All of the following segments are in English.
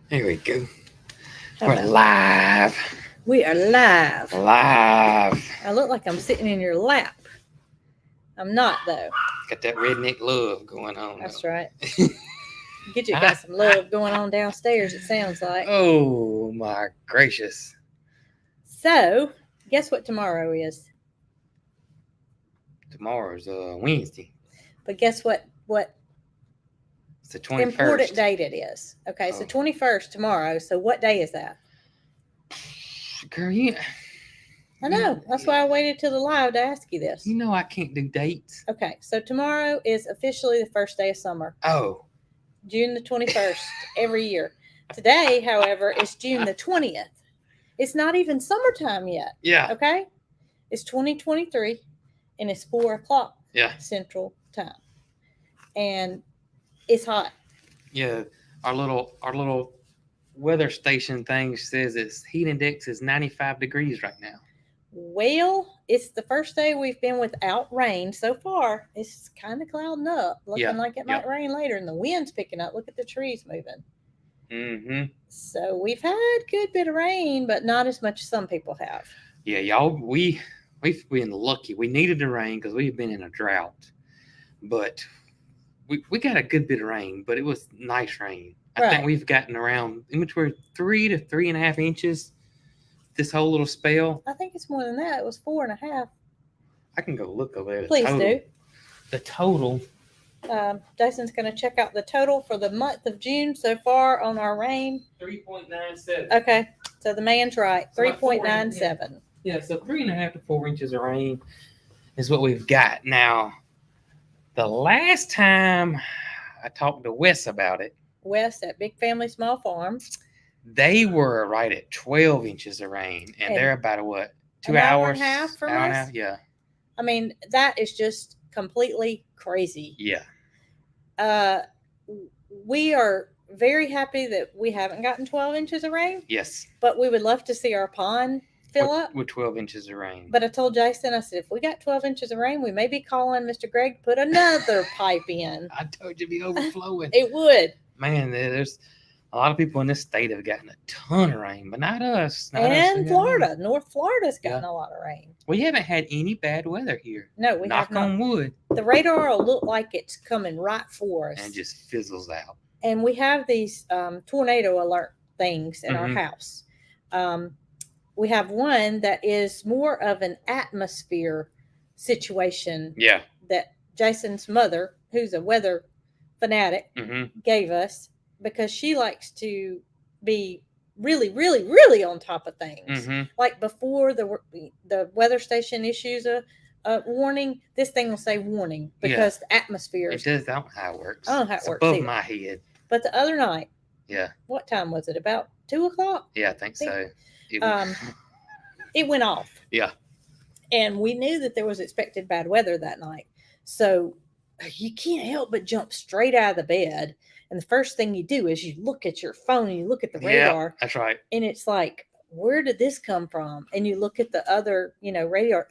Here we go. How We're about live. we are live? Live. I look like I'm sitting in your lap. I'm not though. Got that redneck love going on. That's right. Though. Gidget got some love going on downstairs. It sounds like. Oh my gracious. So, guess what tomorrow is? Tomorrow's Wednesday. But guess what? What It's the 21st. important date it is? Okay, so Oh. 21st tomorrow. So what day is that? Girl, you I know. That's why I waited till the live to ask you this. you know I can't do dates. Okay, so tomorrow is officially the first day of summer, Oh. June the 21st, every year. Today, however, is June the 20th. It's not even summertime yet. Yeah. Okay? It's 2023 and it's 4 o'clock Yeah. Central Time. And it's hot. Yeah. Our little weather station thing says its heat index is 95 degrees right now. Well, it's the first day we've been without rain so far. It's kind of clouding up, looking like it might rain later, and the wind's picking up. Look at the trees moving. Mm-hmm. So we've had a good bit of rain, but not as much as some people have. Yeah, y'all, we've been lucky. We needed the rain because we've been in a drought, but we got a good bit of rain, but it was nice rain. I think we've gotten around in between 3 to 3.5 inches this whole little spell. I think it's more than that. It was 4.5. I can go look over there. Please do. The total. Jason's going to check out the total for the month of June so far on our rain. 3.97. Okay, so the man's right. 3.97. Yeah, so 3.5 to 4 inches of rain is what we've got. Now, the last time I talked to Wes about it, Wes at Big Family Small Farm, they were right at 12 inches of rain, and they're about a what? 2 hours? Hour and a half from us? Yeah. I mean, that is just completely crazy. Yeah. We are very happy that we haven't gotten 12 inches of rain. Yes. But we would love to see our pond fill up. With 12 inches of rain. But I told Jason, I said, if we got 12 inches of rain, we may be calling Mr. Greg to put another pipe in. I told you it'd be overflowing. It would. Man, there's a lot of people in this state have gotten a ton of rain, but not us. And Florida. North Florida's gotten a lot of rain. We haven't had any bad weather here. No, we have not. Knock on wood. The radar will look like it's coming right for us. And just fizzles out. And we have these tornado alert things in our house. We have one that is more of an atmosphere situation. Yeah. That Jason's mother, who's a weather fanatic, gave us because she likes to be really, really, really on top of things. Like before the weather station issues a warning, this thing will say warning because the atmosphere. It does. I don't know how it works. I don't know how it works above either. my head. But the other night. Yeah. What time was it? About 2 o'clock? Yeah, I think so. It went off. Yeah. And we knew that there was expected bad weather that night. So you can't help but jump straight out of the bed. And the first thing you do is you look at your phone and you look at the radar. That's right. And it's like, where did this come from? And you look at the other, radar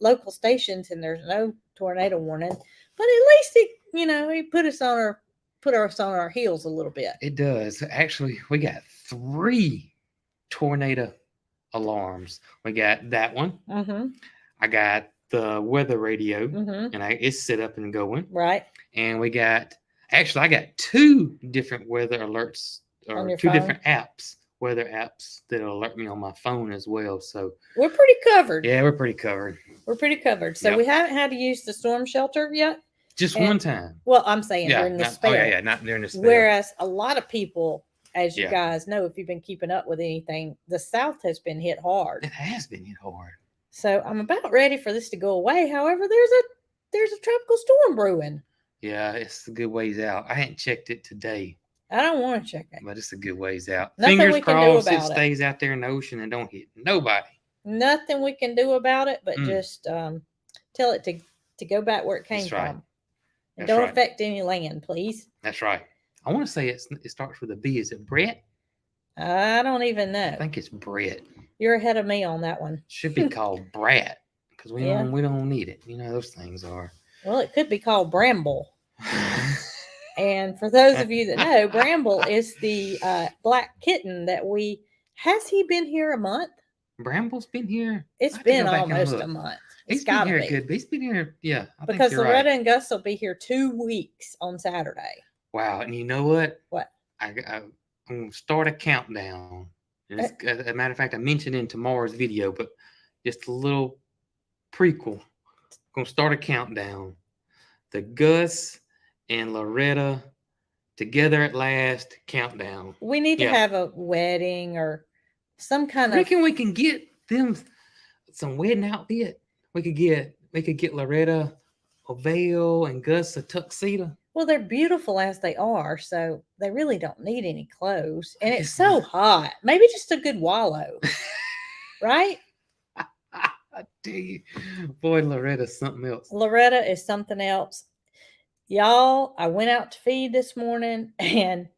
local stations and there's no tornado warning. But at least it put us on our heels a little bit. It does. Actually, we got 3 tornado alarms. We got that one. I got the weather radio, and it's set up and going. Right. And I got 2 different weather alerts, or 2 different apps, weather apps that alert me on my phone as well. So we're pretty covered. Yeah, we're pretty covered. So we haven't had to use the storm shelter yet. Just one time. Well, I'm saying during the spell. Not during the spell. Whereas a lot of people, as you guys know, if you've been keeping up with anything, the South has been hit hard. It has been hit hard. So I'm about ready for this to go away. However, there's a tropical storm brewing. Yeah, it's a good ways out. I hadn't checked it today. I don't want to check it. But it's a good ways out. Nothing Fingers we can do crossed about it stays out there in the ocean and don't hit nobody. Nothing we can do about it, but just tell it to go back where it came from. And don't affect any land, please. That's right. I want to say it starts with a B. Is it Brett? I don't even know. I think it's Brett. You're ahead of me on that one. Should be called Brat because we don't need it. Those things are. Well, it could be called Bramble. And for those of you that know, Bramble is the black kitten that has he been here a month? Bramble's been here. It's been almost a month. He's been here good. He's been here, yeah. Because Loretta and Gus will be here 2 weeks on Saturday. Wow. And you know what? What? I'm going to start a countdown. As a matter of fact, I mentioned in tomorrow's video, but just a little prequel. I'm going to start a countdown. The Gus and Loretta together at last countdown. We need to have a wedding or some kind I reckon we can get them some wedding outfit. We could get Loretta a veil and Gus a tuxedo. Well, they're beautiful as they are, so they really don't need any clothes. And it's so hot. Maybe just a good wallow. Right? I tell you, boy, Loretta's something else. Loretta is something else. Y'all, I went out to feed this morning and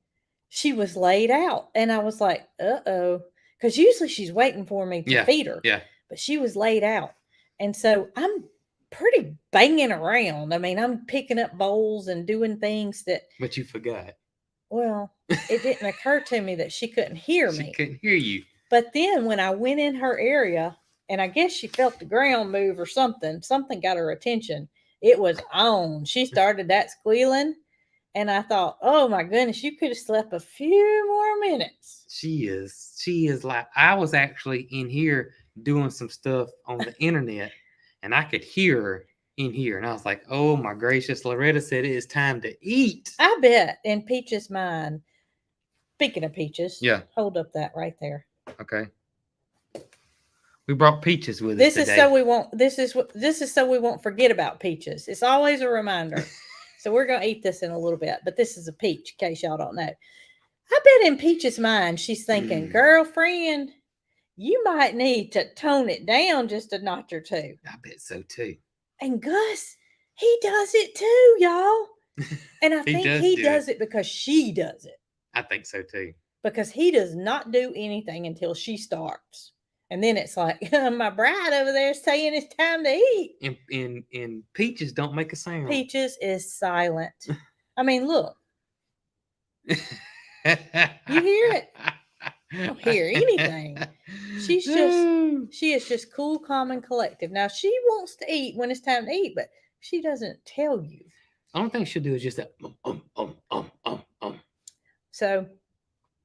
she was laid out. And I was like, uh-oh. Because usually she's waiting for me to feed her. Yeah. But she was laid out. And so I'm pretty banging around. I mean, I'm picking up bowls and doing things that. But you forgot. Well, it didn't occur to me that she couldn't hear me. She couldn't hear you. But then when I went in her area, and I guess she felt the ground move or something got her attention. It was on. She started that squealing. And I thought, oh my goodness, you could have slept a few more minutes. She is like, I was actually in here doing some stuff on the internet and I could hear her in here. And I was like, oh my gracious, Loretta said it is time to eat. I bet in Peach's mind, speaking of Peaches, hold up that right there. Okay. We brought Peaches with us This today. is so we won't forget about Peaches. It's always a reminder. So we're going to eat this in a little bit, but this is a peach, in case y'all don't know. I bet in Peach's mind, she's thinking, girlfriend, you might need to tone it down just a notch or two. I bet so too. And Gus, he does it too, y'all. And I think he does it because she does it. I think so too. Because he does not do anything until she starts. And then it's like, my bride over there is saying it's time to eat. And Peaches don't make a sound. Peaches is silent. I mean, look. You hear it? I don't hear anything. She is just cool, calm, and collective. Now, she wants to eat when it's time to eat, but she doesn't tell you. The only thing she'll do is just that. So,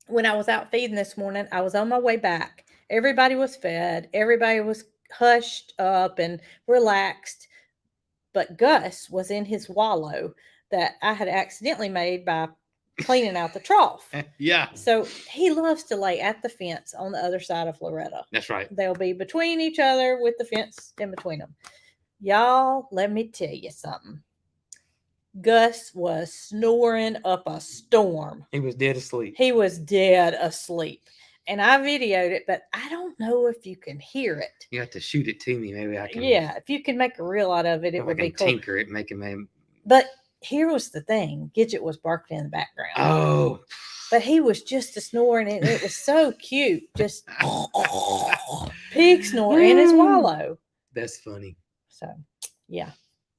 when I was out feeding this morning, I was on my way back. Everybody was fed. Everybody was hushed up and relaxed. But Gus was in his wallow that I had accidentally made by cleaning out the trough. Yeah. So he loves to lay at the fence on the other side of Loretta. That's right. They'll be between each other with the fence in between them. Y'all, let me tell you something. Gus was snoring up a storm. He was dead asleep. And I videoed it, but I don't know if you can hear it. You have to shoot it to me. Maybe I can. Yeah, if you can make a reel out of it, it would be cool. Tinker it, make it. But here was the thing. Gidget was barking in the background. Oh. But he was just a snoring, and it was so cute. Just pig snore in his wallow. That's funny. So, yeah.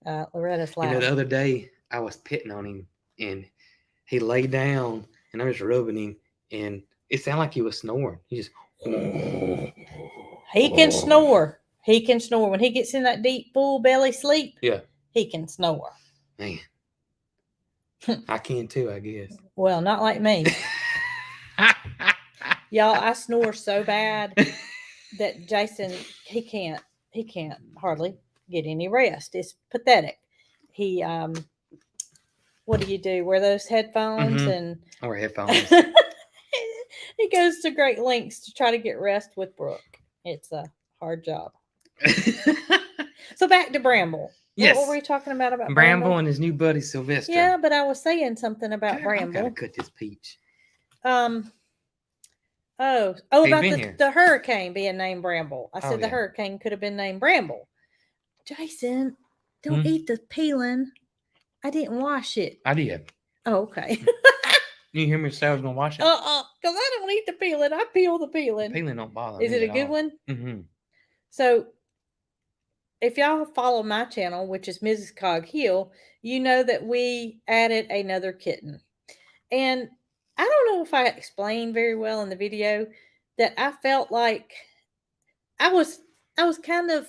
Loretta's loud. The other day, I was petting on him, and he lay down, and I was rubbing him, and it sounded like he was snoring. He just. He can snore. He can snore. When he gets in that deep, full belly sleep, he can snore. Man. I can too, I guess. Well, not like me. Y'all, I snore so bad that Jason, he can't hardly get any rest. It's pathetic. He, what do you do? Wear those headphones and. Or headphones. He goes to great lengths to try to get rest with Brooke. It's a hard job. So back to Bramble. Yes. What were we talking about Bramble and his new buddy Sylvester? Yeah, but I was saying something about Bramble. I gotta cut this peach. About the hurricane being named Bramble. I said the hurricane could have been named Bramble. Jason, don't eat the peeling. I didn't wash it. I did. Oh, okay. You hear me say I was gonna wash it? Because I don't eat the peeling. I peel the peeling. The peeling don't bother me. Is it a good one? Mm-hmm. So if y'all follow my channel, which is Mrs. Cog Hill, you know that we added another kitten. And I don't know if I explained very well in the video that I felt like I was kind of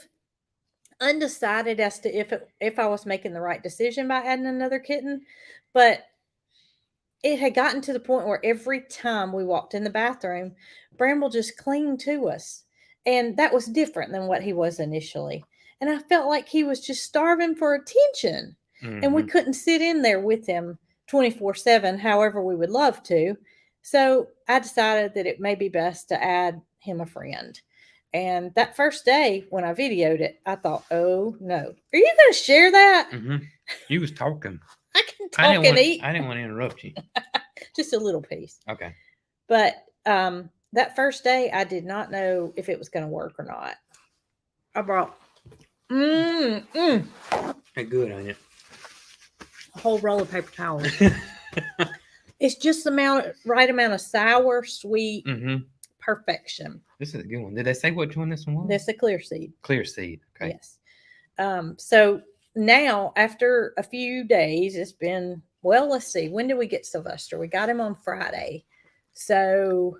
undecided as to if I was making the right decision by adding another kitten, but it had gotten to the point where every time we walked in the bathroom, Bramble just clinged to us. And that was different than what he was initially. And I felt like he was just starving for attention. And we couldn't sit in there with him 24/7, however we would love to. So I decided that it may be best to add him a friend. And that first day when I videoed it, I thought, oh no. Are you going to share that? You was talking. I can talk and eat. I didn't want to interrupt you. Just a little piece. Okay. But that first day, I did not know if it was going to work or not. I brought They're good, ain't it? a whole roll of paper towels. It's just the right amount of sour, sweet, perfection. This is a good one. Did they say which one this one was? This is a clear seed. Clear seed. Okay. Yes. So now, after a few days, it's been, well, let's see. When did we get Sylvester? We got him on Friday. So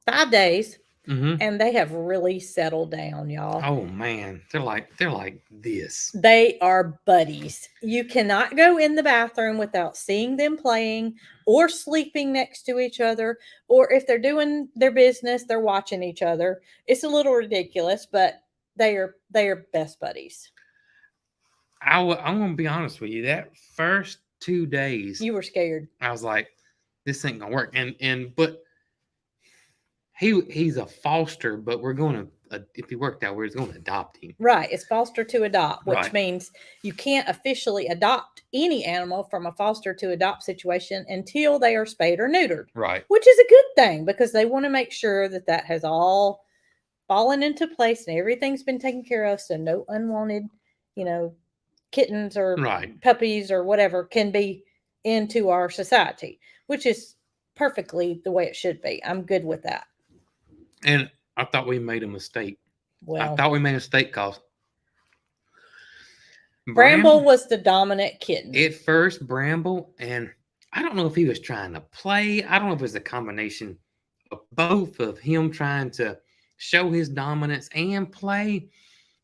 5 days. And they have really settled down, y'all. Oh man, they're like this. They are buddies. You cannot go in the bathroom without seeing them playing or sleeping next to each other, or if they're doing their business, they're watching each other. It's a little ridiculous, but they are best buddies. I'm gonna be honest with you. That first 2 days, you were scared. I was like, this ain't gonna work. But he's a foster, but we're going to, if he worked out, we're going to adopt him. Right. It's foster to adopt, which means you can't officially adopt any animal from a foster to adopt situation until they are spayed or neutered. Right. Which is a good thing because they want to make sure that has all fallen into place and everything's been taken care of. So no unwanted, kittens or puppies or whatever can be into our society, which is perfectly the way it should be. I'm good with that. And I thought we made a mistake. Well, I thought we made a mistake because Bramble was the dominant kitten. At first, Bramble, and I don't know if he was trying to play. I don't know if it was a combination of both of him trying to show his dominance and play.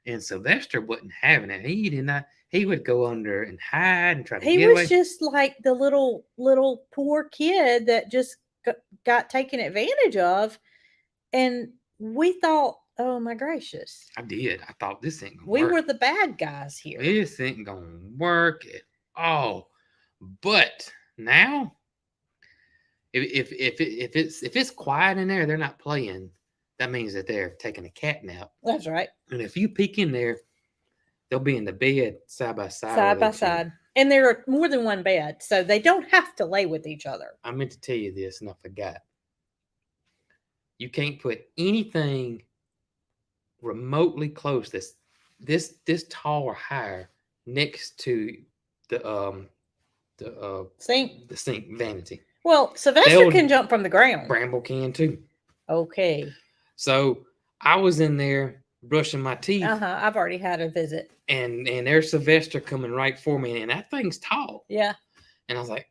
And Sylvester wasn't having it. He did not. He would go under and hide and try to get away. He was just like the little poor kid that just got taken advantage of. And we thought, oh my gracious. I did. I thought this ain't gonna work. We were the bad guys here. This ain't gonna work at all. But now, if it's quiet in there, they're not playing. That means that they're taking a cat nap. That's right. And if you peek in there, they'll be in the bed side by side. Side by side. And there are more than one bed, so they don't have to lay with each other. I meant to tell you this, and I forgot. You can't put anything remotely close this tall or higher next to the sink. The sink vanity. Well, Sylvester can jump from the ground. Bramble can too. Okay. So I was in there brushing my teeth. I've already had a visit. And there's Sylvester coming right for me, and that thing's tall. Yeah. And I was like,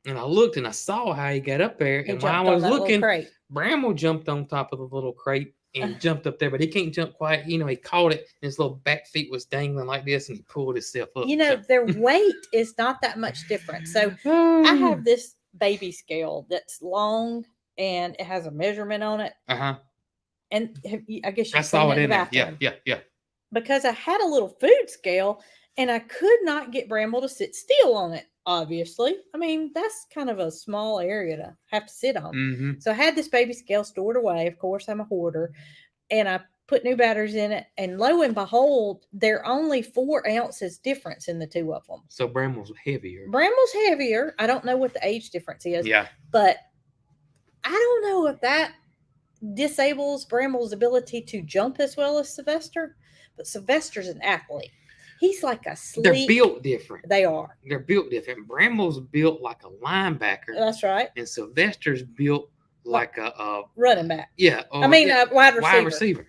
and I looked and I saw how he got up there. And while I was looking, Bramble jumped on top of the little crate and jumped up there, but he can't jump quite. He caught it, and his little back feet was dangling like this, and he pulled himself up. Their weight is not that much different. So I have this baby scale that's long, and it has a measurement on it. And I guess I saw it in the bathroom. Yeah. Because I had a little food scale, and I could not get Bramble to sit still on it. Obviously, I mean, that's kind of a small area to have to sit on. So I had this baby scale stored away. Of course, I'm a hoarder, and I put new batteries in it. And lo and behold, they're only 4 ounces difference in the two of them. So Bramble's heavier. I don't know what the age difference is. Yeah. But I don't know if that disables Bramble's ability to jump as well as Sylvester. But Sylvester's an athlete. He's like a sleek. They're built different. They are. They're built different. Bramble's built like a linebacker. That's right. And Sylvester's built like a running back. Yeah. A wide receiver. Wide receiver.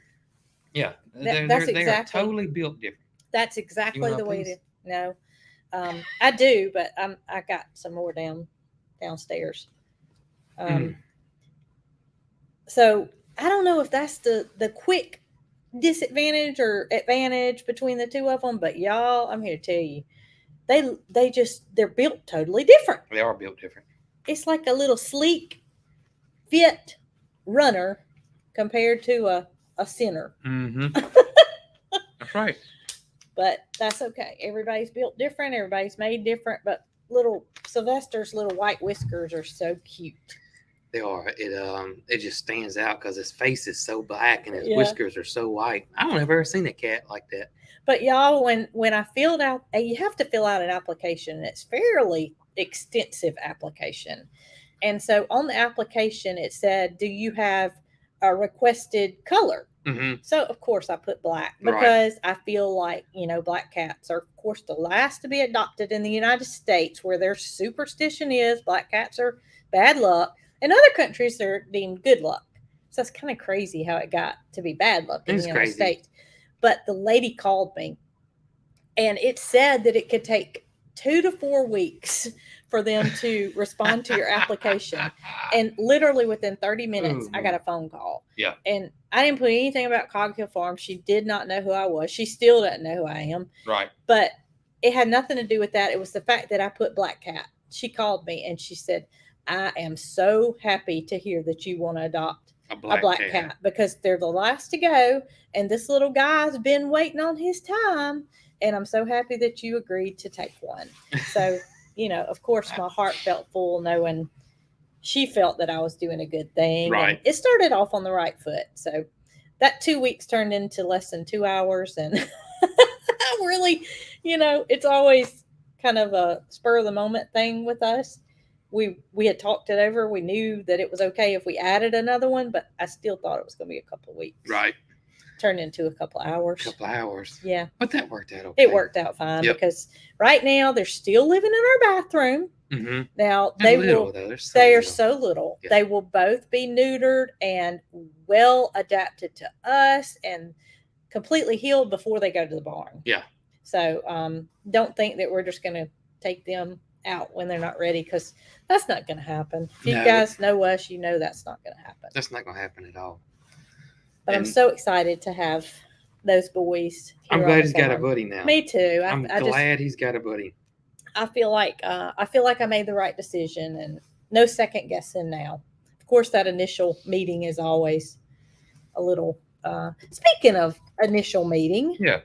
Yeah, That's they are exactly totally built different. that's You exactly want the a way piece? to. No, I do, but I got some more downstairs. Um, Mm. so I don't know if that's the quick disadvantage or advantage between the two of them, but y'all, I'm here to tell you, they're built totally different. They are built different. It's like a little sleek fit runner compared to a center. Mm-hmm. That's right. But that's okay. Everybody's built different. Everybody's made different. But little Sylvester's little white whiskers are so cute. They are. It just stands out because his face is so black and his Yeah. whiskers are so white. I don't have ever seen a cat like that. But y'all, when I filled out, you have to fill out an application. And it's fairly extensive application. And so on the application, it said, "Do you have a requested color?" Mm-hmm. So of course I put black Right. because I feel like, black cats are of course the last to be adopted in the United States, where their superstition is black cats are bad luck. In other countries they're deemed good luck. So it's kind of crazy how it got to be bad luck in It's the United crazy. States. But the lady called me and it said that it could take 2 to 4 weeks for them to respond to your application. And literally within 30 minutes, I got a phone call. Yeah. And I didn't put anything about Coghill Farm. She did not know who I was. She still doesn't know who I am. Right. But it had nothing to do with that. It was the fact that I put black cat. She called me and she said, "I am so happy to hear that you want to adopt a black cat because they're the last to go. And this little guy's been waiting on his time. And I'm so happy that you agreed to take one." So, of course, my heart felt full knowing she felt that I was doing a good thing. Right. And it started off on the right foot. So that 2 weeks turned into less than 2 hours. And I really, it's always kind of a spur of the moment thing with us. We had talked it over. We knew that it was okay if we added another one, but I still thought it was going to be a couple of weeks. Right. Turned into a couple of hours. Yeah. But that worked out okay. It worked out fine because right now they're still living in our bathroom. Mm-hmm. Now they are so little. Yeah. They will both be neutered and well adapted to us and completely healed before they go to the barn. Yeah. So don't think that we're just going to take them out when they're not ready, because that's not going to happen. If you guys know us, that's not going to happen. That's not going to happen at all. But I'm so excited to have those boys. I'm glad he's got a buddy now. Me too. I'm glad he's got a buddy. I feel like I made the right decision and no second guessing now. Of course, that initial meeting is always a little. Speaking of initial meeting, yeah,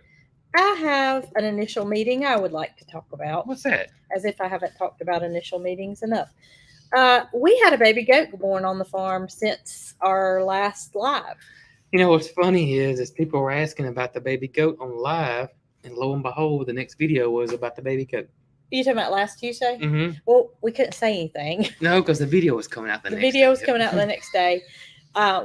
I have an initial meeting I would like to talk about. What's that? As if I haven't talked about initial meetings enough. We had a baby goat born on the farm since our last live. What's funny is people were asking about the baby goat on live, and lo and behold, the next video was about the baby goat. You talking about last Tuesday? Mm-hmm. Well, we couldn't say anything. No, because the video was coming out the next day. The video was coming out the next day.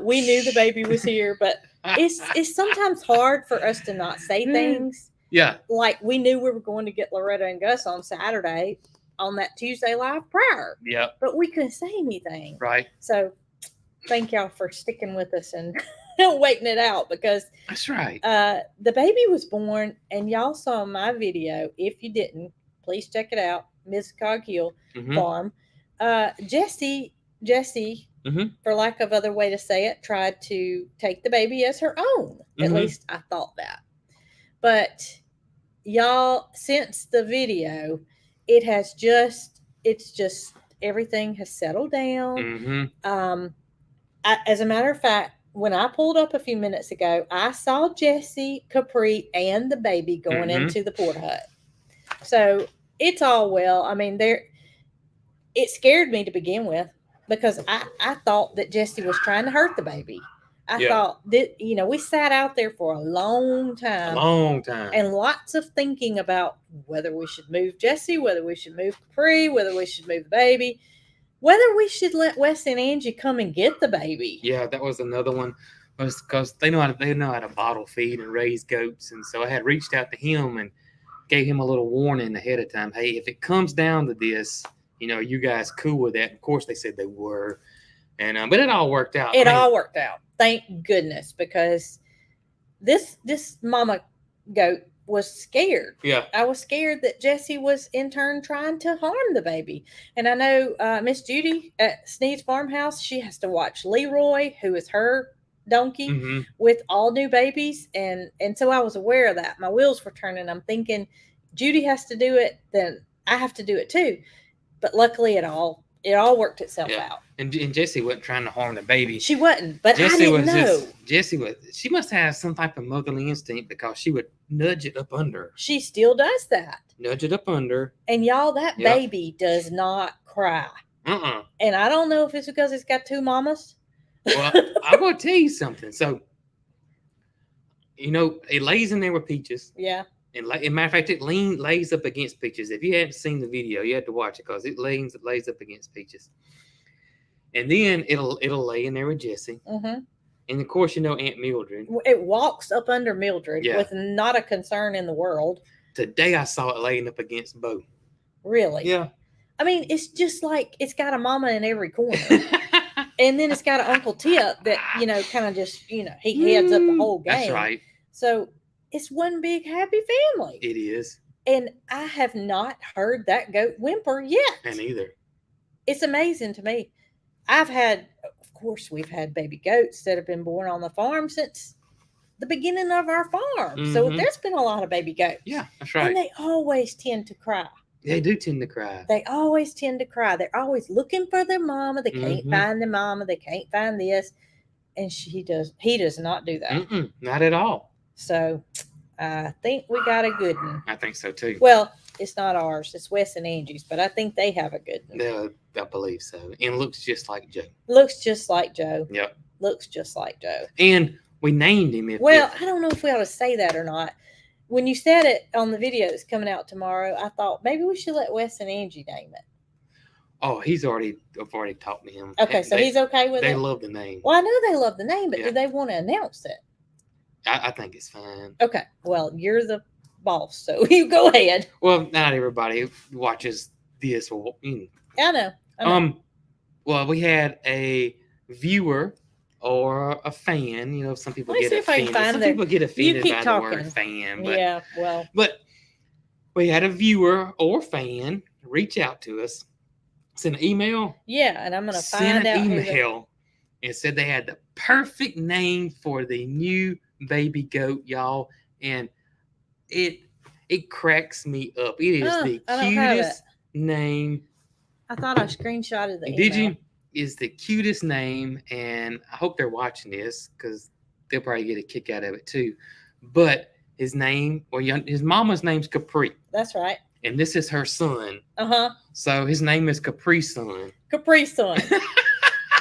We knew the baby was here, but it's sometimes hard for us to not say things. Yeah. Like we knew we were going to get Loretta and Gus on Saturday on that Tuesday live prior. Yeah. But we couldn't say anything. Right. So thank y'all for sticking with us and waiting it out, because that's right. The baby was born, and y'all saw my video. If you didn't, please check it out. Ms. Coghill Farm. Jessie, mm-hmm. for lack of other way to say it, tried to take the baby as her own. At least I thought that. But y'all, since the video, it's just everything has settled down. As a matter of fact, when I pulled up a few minutes ago, I saw Jessie, Capri, and the baby going into the port hut. So it's all well. I mean, it scared me to begin with, because I thought that Jessie was trying to hurt the baby. I thought that, we sat out there for a long time. And lots of thinking about whether we should move Jessie, whether we should move Capri, whether we should move the baby, whether we should let Wes and Angie come and get the baby. Yeah, that was another one. Was because they know how to bottle feed and raise goats. And so I had reached out to him and gave him a little warning ahead of time. Hey, if it comes down to this, you guys cool with that? Of course, they said they were. And but it all worked out. It all worked out. Thank goodness, because this mama goat was scared. Yeah. I was scared that Jesse was in turn trying to harm the baby. And I know Miss Judy at Sneed's Farmhouse, she has to watch Leroy, who is her donkey, with all new babies. And so I was aware of that. My wheels were turning. I'm thinking, Judy has to do it, then I have to do it too. But luckily it all worked itself out. And Jessie wasn't trying to harm the baby. She wasn't, but Jessie I didn't know. She must have some type of motherly instinct because she would nudge it up under her. She still does that. Nudge it up under. And y'all, that baby does not cry. And I don't know if it's because it's got two mamas. Well, I'm going to tell you something. So, it lays in there with Peaches. Yeah. And matter of fact, it lays up against Peaches. If you haven't seen the video, you have to watch it because it lays up against Peaches. And then it'll lay in there with Jessie. And of course, Aunt Mildred. It walks up under Mildred with not a concern in the world. Today I saw it laying up against Bo. Really? Yeah. I mean, it's just like it's got a mama in every corner. And then it's got an Uncle Tip that, kind of just, he heads up the whole game. That's right. So it's one big happy family. It is. And I have not heard that goat whimper yet. And either. It's amazing to me. Of course, we've had baby goats that have been born on the farm since the beginning of our farm. So there's been a lot of baby goats. Yeah, that's right. And they always tend to cry. They do tend to cry. They always tend to cry. They're always looking for their mama. They can't find their mama. They can't find this. And he does not do that. Not at all. So I think we got a good one. I think so too. Well, it's not ours. It's Wes and Angie's, but I think they have a good one. I believe so. And looks just like Joe. Looks just like Joe. Yep. Looks just like Joe. And we named him. I don't know if we ought to say that or not. When you said it on the video that's coming out tomorrow, I thought maybe we should let Wes and Angie name it. Oh, I've already talked to him. Okay, so he's okay with it? They love the name. Well, I know they love the name, but do they want to announce it? I think it's fine. Okay, well, you're the boss, so you go ahead. Well, not everybody watches this. I know. Well, we had a viewer or a fan. Some people get offended. Some people get offended by the word fan. But, But we had a viewer or fan reach out to us, send an email. Yeah, and I'm going to find out. Send an email and said they had the perfect name for the new baby goat, y'all. And it cracks me up. It is the cutest name. I thought I screenshotted the email. Did you? Is the cutest name, and I hope they're watching this because they'll probably get a kick out of it too. But his mama's name's Capri. That's right. And this is her son. So his name is Capri Sun. Capri Sun.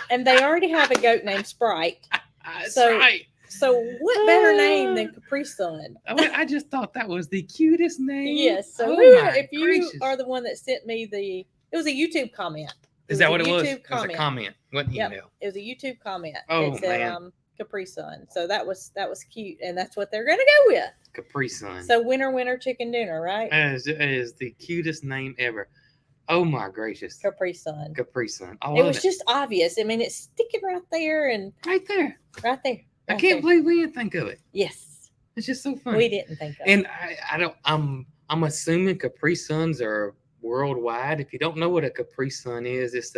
And they already have a goat named Sprite. That's right. So what better name than Capri Sun? I just thought that was the cutest name. Yes. So if you are the one that sent me it was a YouTube comment. Is that what it was? It was a comment. What email? It was a YouTube comment. Oh, it said, man. Capri Sun. So that was cute, and that's what they're gonna go with. Capri Sun. So winner, chicken dinner, right? It is the cutest name ever. Oh my gracious. Capri Sun. Capri Sun. It was just obvious. I mean, it's sticking right there and right there. Right there. I can't believe we didn't think of it. Yes. It's just so funny. We didn't think of it. And I'm assuming Capri Suns are worldwide. If you don't know what a Capri Sun is, it's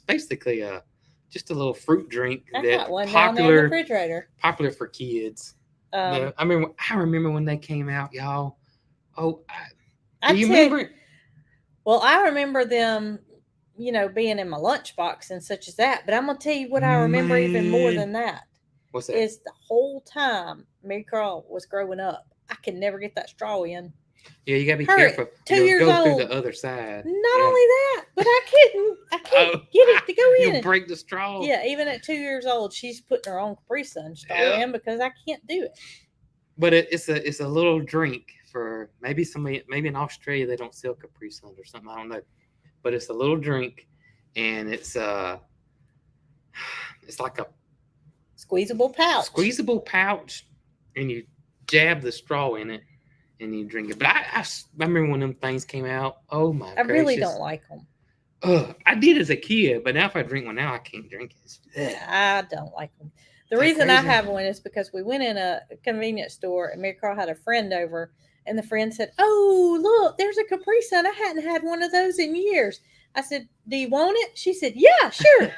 basically just a little fruit drink that's one down there in the refrigerator. Popular for kids. I remember when they came out, y'all. Oh, do you remember? Well, I remember them, being in my lunchbox and such as that. But I'm gonna tell you what I remember even more than that. What's that? Is the whole time Mary Carl was growing up, I could never get that straw in. Yeah, you gotta be careful. 2 years go old. Through the other side. Not only that, but I couldn't get it to go in. You break the straw. Yeah, even at 2 years old, she's putting her own Capri Sun straw in because I can't do it. But it's a little drink for maybe in Australia they don't sell Capri Suns or something. I don't know, but it's a little drink, and it's like a squeezable pouch, and you jab the straw in it. And you drink it. But I remember when them things came out. Oh, my gracious. I really don't like them. I did as a kid, but now if I drink one now, I can't drink it. I don't like them. The reason I have one is because we went in a convenience store and Mary Carl had a friend over, and the friend said, "Oh, look, there's a Capri Sun. I hadn't had one of those in years." I said, "Do you want it?" She said, "Yeah, sure."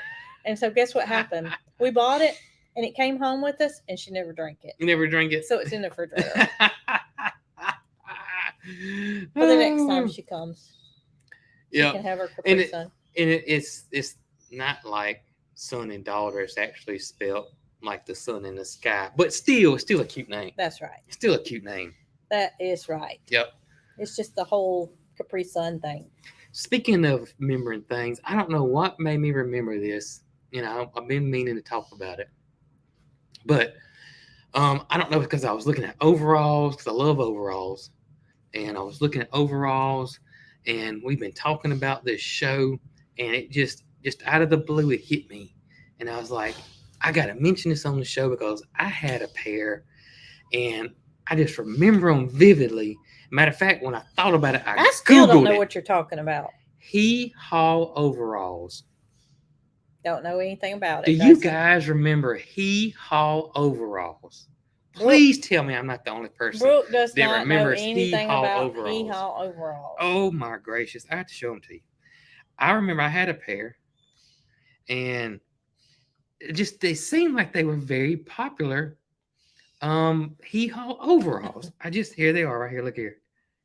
And so guess what happened? We bought it, and it came home with us, and she never drank it. You never drank it? So it's in the refrigerator. For the next time she comes, she can have her Capri Sun. And it's not like son and daughter. It's actually spelled like the sun in the sky. But still a cute name. That's right. Still a cute name. That is right. Yep. It's just the whole Capri Sun thing. Speaking of remembering things, I don't know what made me remember this. I've been meaning to talk about it. But I don't know, because I was looking at overalls, because I love overalls. And I was looking at overalls, and we've been talking about this show, and it just out of the blue, it hit me. And I was like, I got to mention this on the show because I had a pair, and I just remember them vividly. Matter of fact, when I thought about it, I still don't know what you're talking about. Hee Haw overalls. Don't know anything about it. Do you guys remember Hee Haw overalls? Please tell me I'm not the only person Brooke does that not remembers know anything about overalls. Hee Haw overalls. Oh my gracious. I have to show them to you. I remember I had a pair, and they seemed like they were very popular. Hee Haw overalls. Here they are right here. Look here.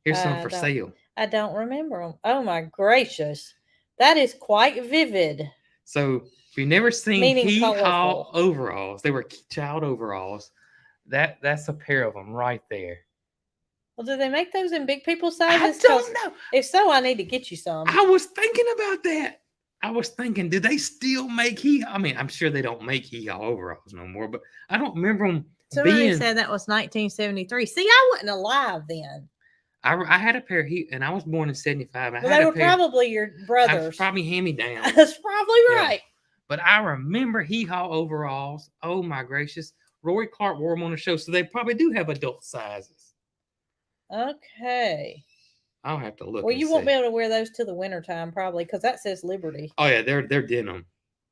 Here's some for sale. I don't remember them. Oh my gracious. That is quite vivid. So if you've never seen Hee Haw overalls, they were child overalls. That's a pair of them right there. Well, do they make those in big people sizes? I don't know. If so, I need to get you some. I was thinking about that. I was thinking, do they still make Hee Haw? I mean, I'm sure they don't make Hee Haw overalls no more, but I don't remember them. Somebody said that was 1973. See, I wasn't alive then. I had a pair and I was born in 75. Well, they were probably your brothers. Probably hand-me-down. That's probably right. But I remember Hee Haw overalls. Oh my gracious. Rory Clark wore them on the show, so they probably do have adult sizes. Okay. I'll have to look. Well, you won't be able to wear those till the wintertime, probably, because that says Liberty. Oh yeah, they're denim.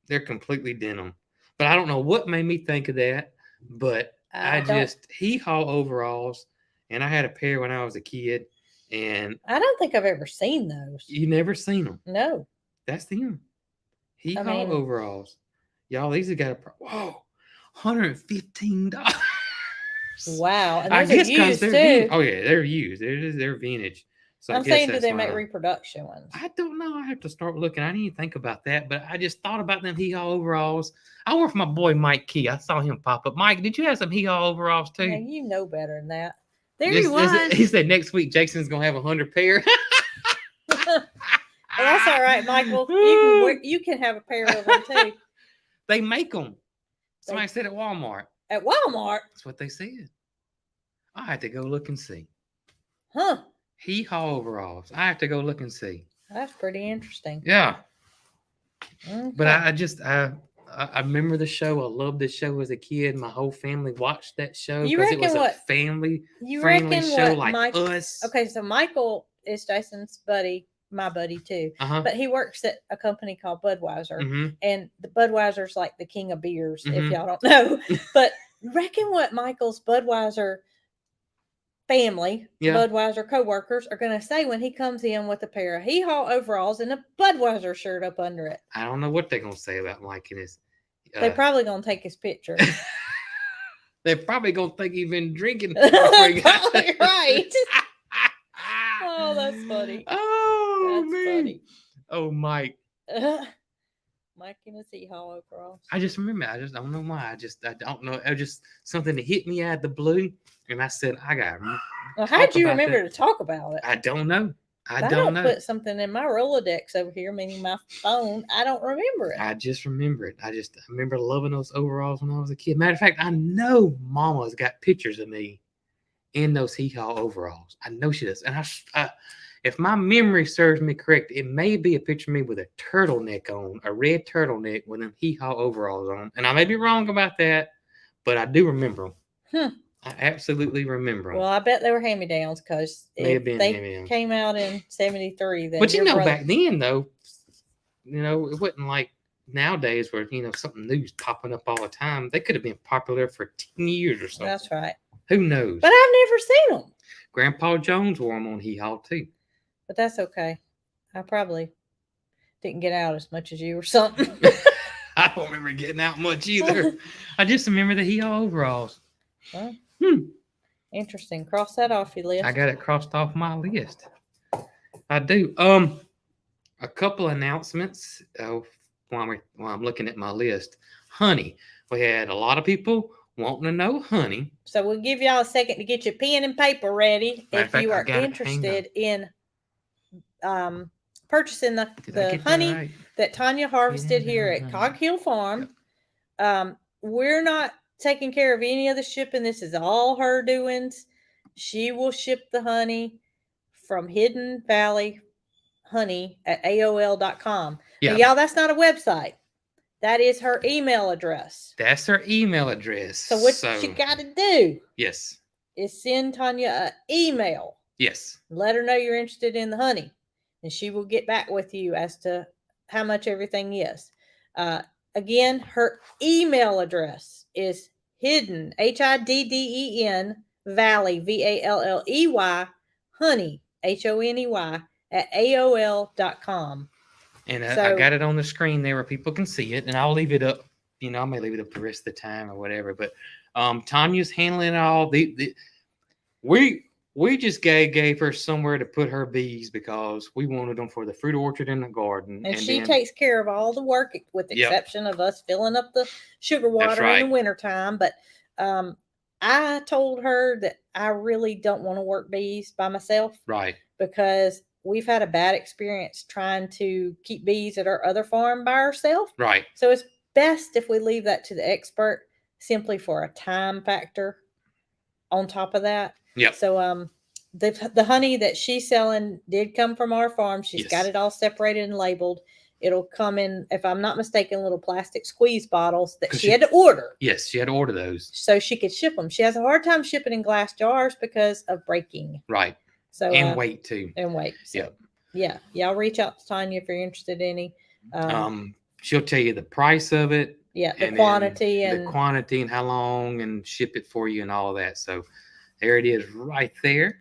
They're completely denim. But I don't know what made me think of that. But I just Hee Haw overalls, and I had a pair when I was a kid, and I don't think I've ever seen those. You never seen them? No. That's them. Hee Haw overalls. Y'all, these have got whoa. $115. Wow, and those are used too. Oh yeah, they're used. They're vintage. So I'm saying, do they make reproduction ones? I don't know. I have to start looking. I didn't even think about that, but I just thought about them Hee Haw overalls. I wore for my boy Mike Key. I saw him pop up. Mike, did you have some Hee Haw overalls too? Yeah, you know better than that. There he was. He said next week Jason's gonna have 100 pair. That's all right, Michael. You can have a pair of them too. They make them. Somebody said at Walmart. At Walmart? That's what they said. I had to go look and see. Huh. Hee Haw overalls. I have to go look and see. That's pretty interesting. Yeah. Okay. But I remember the show. I loved the show as a kid. My whole family watched that show because it was a family-friendly show like us. Okay, so Michael is Jason's buddy. My buddy too, but he works at a company called Budweiser, and the Budweiser's like the king of beers, if y'all don't know. But reckon what Michael's Budweiser family, Budweiser co-workers are going to say when he comes in with a pair of Hee Haw overalls and a Budweiser shirt up under it. I don't know what they're going to say about Mike and his. They're probably going to take his picture. They're probably going to think he's been drinking. Probably right. Oh, that's funny. Oh, that's man. Funny. Oh, Mike. Mike in his Hee Haw overalls. I just remember. I don't know why. I don't know. It was just something that hit me out of the blue, and I said, I got. Well, how'd you remember to talk about it? I don't know. I don't know. Put something in my Rolodex over here, meaning my phone. I don't remember it. I just remember it. I remember loving those overalls when I was a kid. Matter of fact, I know Mama's got pictures of me in those Hee Haw overalls. I know she does. And I if my memory serves me correct, it may be a picture of me with a turtleneck on, a red turtleneck with them Hee Haw overalls on. And I may be wrong about that, but I do remember them. I absolutely remember them. Well, I bet they were hand-me-downs because if they came out in 73, then. But back then, though, it wasn't like nowadays where, something new's popping up all the time, they could have been popular for 10 years or something. That's right. Who knows? But I've never seen them. Grandpa Jones wore them on Hee Haw too. But that's okay. I probably didn't get out as much as you or something. I don't remember getting out much either. I just remember the Hee Haw overalls. Well, interesting. Cross that off your list. I got it crossed off my list. I do. A couple announcements while I'm looking at my list. Honey. We had a lot of people wanting to know honey. So we'll give y'all a second to get your pen and paper ready if you are interested in purchasing the honey that Tanya harvested here at Cog Hill Farm. We're not taking care of any of the shipping. This is all her doings. She will ship the honey from Hidden Valley Honey at AOL.com. Yeah. Now, y'all, that's not a website. That is her email address. That's her email address. So what you got to do? Yes. Is send Tanya an email. Yes. Let her know you're interested in the honey, and she will get back with you as to how much everything is. Again, her email address is hidden, HIDDEN, Valley, VALLEY, honey, HONEY, at AOL.com. And I got it on the screen there where people can see it, and I'll leave it up. I may leave it up the rest of the time or whatever. But Tanya's handling it all. We just gave her somewhere to put her bees because we wanted them for the fruit orchard in the garden. And she takes care of all the work with the exception of us filling up the sugar water in the wintertime. But I told her that I really don't want to work bees by myself. Right. Because we've had a bad experience trying to keep bees at our other farm by ourselves. Right. So it's best if we leave that to the expert simply for a time factor on top of that. Yeah. So the honey that she's selling did come from our farm. She's got it all separated and labeled. It'll come in, if I'm not mistaken, little plastic squeeze bottles that she had to order. Yes, she had to order those. So she could ship them. She has a hard time shipping in glass jars because of breaking. Right. So and weight too. And weight. So, yeah. Y'all reach out to Tanya if you're interested in any. She'll tell you the price of it. Yeah, the quantity and how long and ship it for you and all of that. So there it is right there.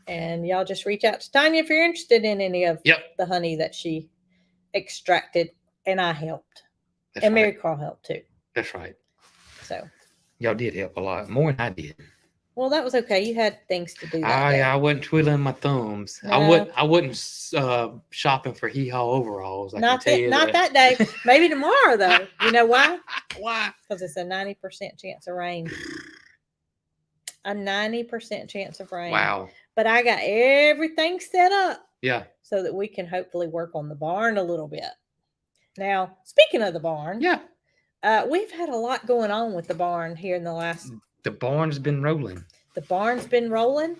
And y'all just reach out to Tanya if you're interested in any of the honey that she extracted, and I helped. And Mary Carl helped too. That's right. So y'all did help a lot more than I did. Well, that was okay. You had things to do. I wasn't twiddling my thumbs. No. I wasn't shopping for Hee Haw overalls. Not that day. Maybe tomorrow though. You know why? Why? Because it's a 90% chance of rain. A 90% chance of rain. Wow. But I got everything set up. Yeah. So that we can hopefully work on the barn a little bit. Now, speaking of the barn. Yeah. We've had a lot going on with the barn here in the last. The barn's been rolling. The barn's been rolling.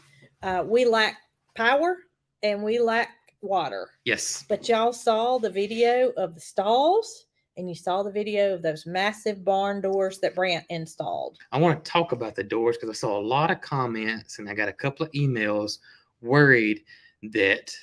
We lack power and we lack water. Yes. But y'all saw the video of the stalls and you saw the video of those massive barn doors that Brant installed. I want to talk about the doors because I saw a lot of comments and I got a couple of emails worried that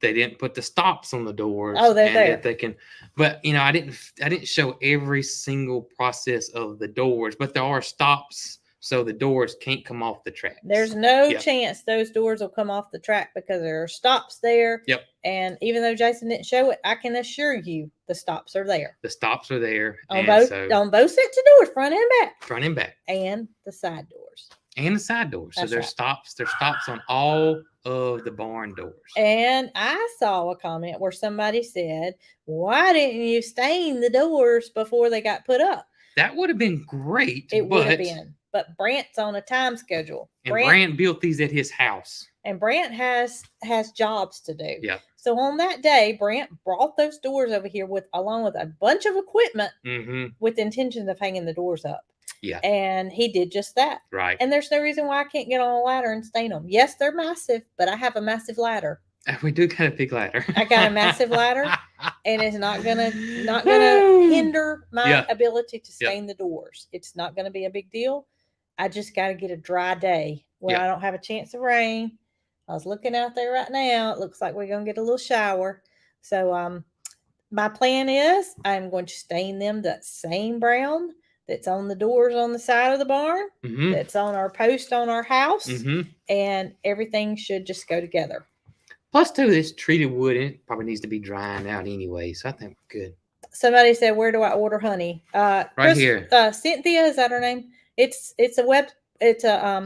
they didn't put the stops on the doors. Oh, they're there. That they can, but I didn't show every single process of the doors, but there are stops so the doors can't come off the track. There's no chance those doors will come off the track because there are stops there. Yep. And even though Jason didn't show it, I can assure you the stops are there. The stops are there on both sets of doors, front and back. Front and back. And the side doors. And the side doors. So there's stops. There's stops on all of the barn doors. And I saw a comment where somebody said, "Why didn't you stain the doors before they got put up?" That would have been great. It would have been. But Brant's on a time schedule. And Brant built these at his house. And Brant has jobs to do. Yeah. So on that day, Brant brought those doors over here along with a bunch of equipment with the intention of hanging the doors up. Yeah. And he did just that. Right. And there's no reason why I can't get on a ladder and stain them. Yes, they're massive, but I have a massive ladder. We do got a big ladder. I got a massive ladder, and it's not gonna hinder my ability to stain the doors. It's not gonna be a big deal. I just got to get a dry day where I don't have a chance of rain. I was looking out there right now. It looks like we're going to get a little shower. So my plan is I'm going to stain them that same brown that's on the doors on the side of the barn, that's on our post on our house, and everything should just go together. Plus, too, this treated wood, it probably needs to be drying out anyway, so I think we're good. Somebody said, "Where do I order honey?" Right here. Cynthia, is that her name? It's a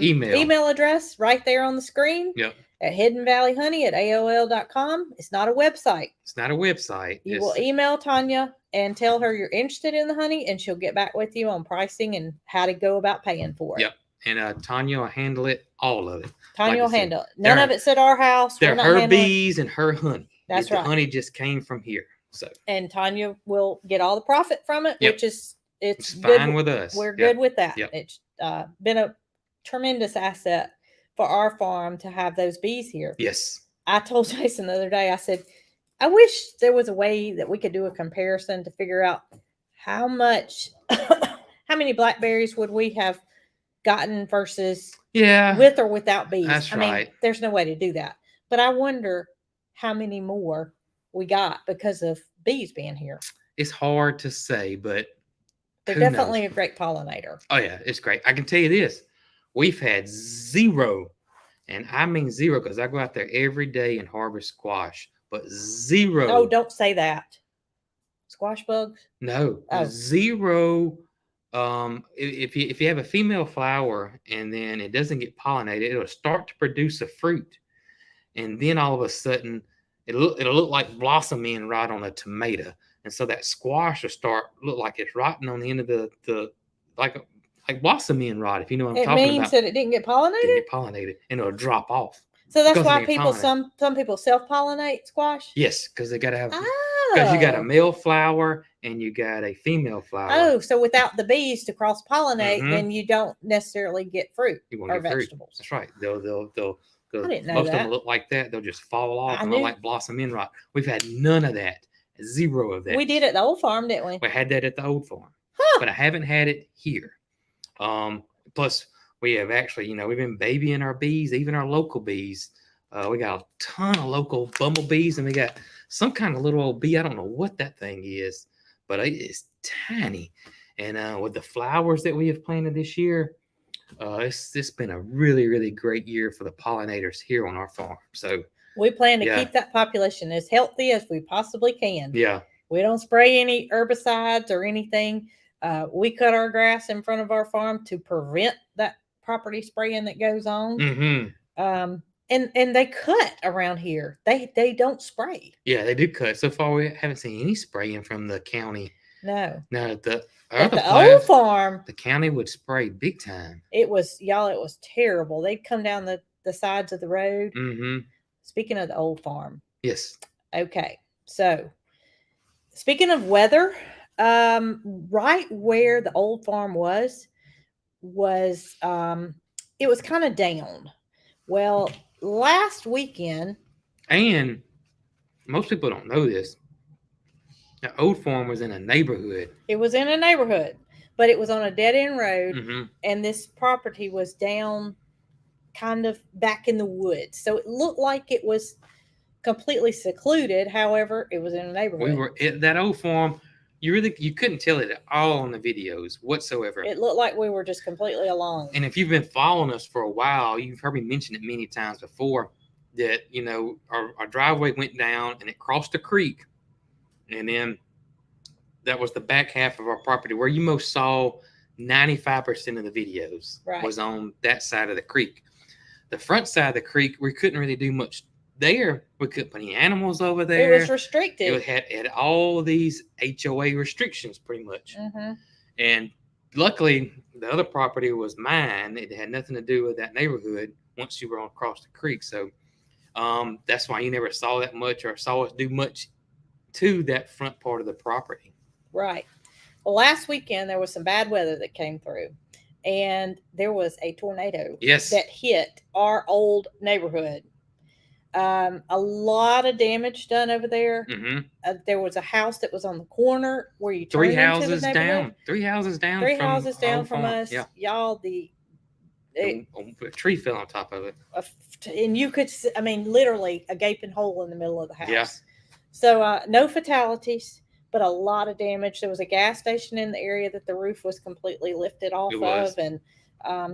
email address right there on the screen. Yep. At hiddenvalleyhoney@aol.com. It's not a website. It's not a website. You will email Tanya and tell her you're interested in the honey, and she'll get back with you on pricing and how to go about paying for it. Yep. And Tanya will handle it, all of it. Tanya will handle it. None of it's at our house. They're her bees and her honey. That's right. The honey just came from here. So. And Tanya will get all the profit from it, which is it's fine with us. We're good with that. Yep. It's been a tremendous asset for our farm to have those bees here. Yes. I told Jason the other day, I said, I wish there was a way that we could do a comparison to figure out how many blackberries would we have gotten versus with or without bees. That's right. I mean, there's no way to do that. But I wonder how many more we got because of bees being here. It's hard to say, but they're definitely a great pollinator. Oh yeah, it's great. I can tell you this. We've had zero, and I mean zero because I go out there every day and harvest squash, but zero. Oh, don't say that. Squash bugs? No, zero. If you have a female flower and then it doesn't get pollinated, it'll start to produce a fruit, and then all of a sudden it'll look like blossoming right on a tomato, and so that squash will look like it's rotting on the end of the like blossoming rot. If you know what I'm talking about. It means that it didn't get pollinated. Didn't get pollinated, and it'll drop off. So that's why some people self-pollinate squash? Yes, because they got to have, because you got a male flower and you got a female flower. Oh, so without the bees to cross-pollinate, then you don't necessarily get fruit or vegetables. That's right. They'll I didn't know most of them look like that. They'll just fall off and look like blossom end rot. We've had none of that. Zero of that. We did at the old farm, didn't we? We had that at the old farm. But I haven't had it here. Plus, we have actually, we've been babying our bees, even our local bees. We got a ton of local bumblebees, and we got some kind of little old bee. I don't know what that thing is, but it is tiny. And with the flowers that we have planted this year, it's been a really, really great year for the pollinators here on our farm. So we plan to keep that population as healthy as we possibly can. Yeah. We don't spray any herbicides or anything. We cut our grass in front of our farm to prevent that property spraying that goes on. And they cut around here. They don't spray. Yeah, they do cut. So far, we haven't seen any spraying from the county. No. No, at the old farm, the county would spray big time. It was terrible. They'd come down the sides of the road. Speaking of the old farm. Yes. Okay. So, speaking of weather, right where the old farm was it was kind of down. Well, last weekend, and most people don't know this, the old farm was in a neighborhood. It was in a neighborhood, but it was on a dead-end road, and this property was down kind of back in the woods. So it looked like it was completely secluded. However, it was in a neighborhood. We were at that old farm. You couldn't tell it at all on the videos whatsoever. It looked like we were just completely alone. And if you've been following us for a while, you've heard me mention it many times before that, our driveway went down and it crossed a creek. And then that was the back half of our property where you most saw 95% of the videos was on that side of the creek. The front side of the creek, we couldn't really do much there. We couldn't put any animals over there. It was restricted. It had all these HOA restrictions pretty much. And luckily, the other property was mine. It had nothing to do with that neighborhood once you were across the creek. So that's why you never saw that much or saw us do much to that front part of the property. Right. Well, last weekend, there was some bad weather that came through. And there was a tornado that hit our old neighborhood. A lot of damage done over there. There was a house that was on the corner where you turn into the neighborhood. 3 houses down. 3 houses down from us. Yeah. Y'all, a tree fell on top of it. And you could, literally a gaping hole in the middle of the house. Yeah. So no fatalities, but a lot of damage. There was a gas station in the area that the roof was completely lifted off of, and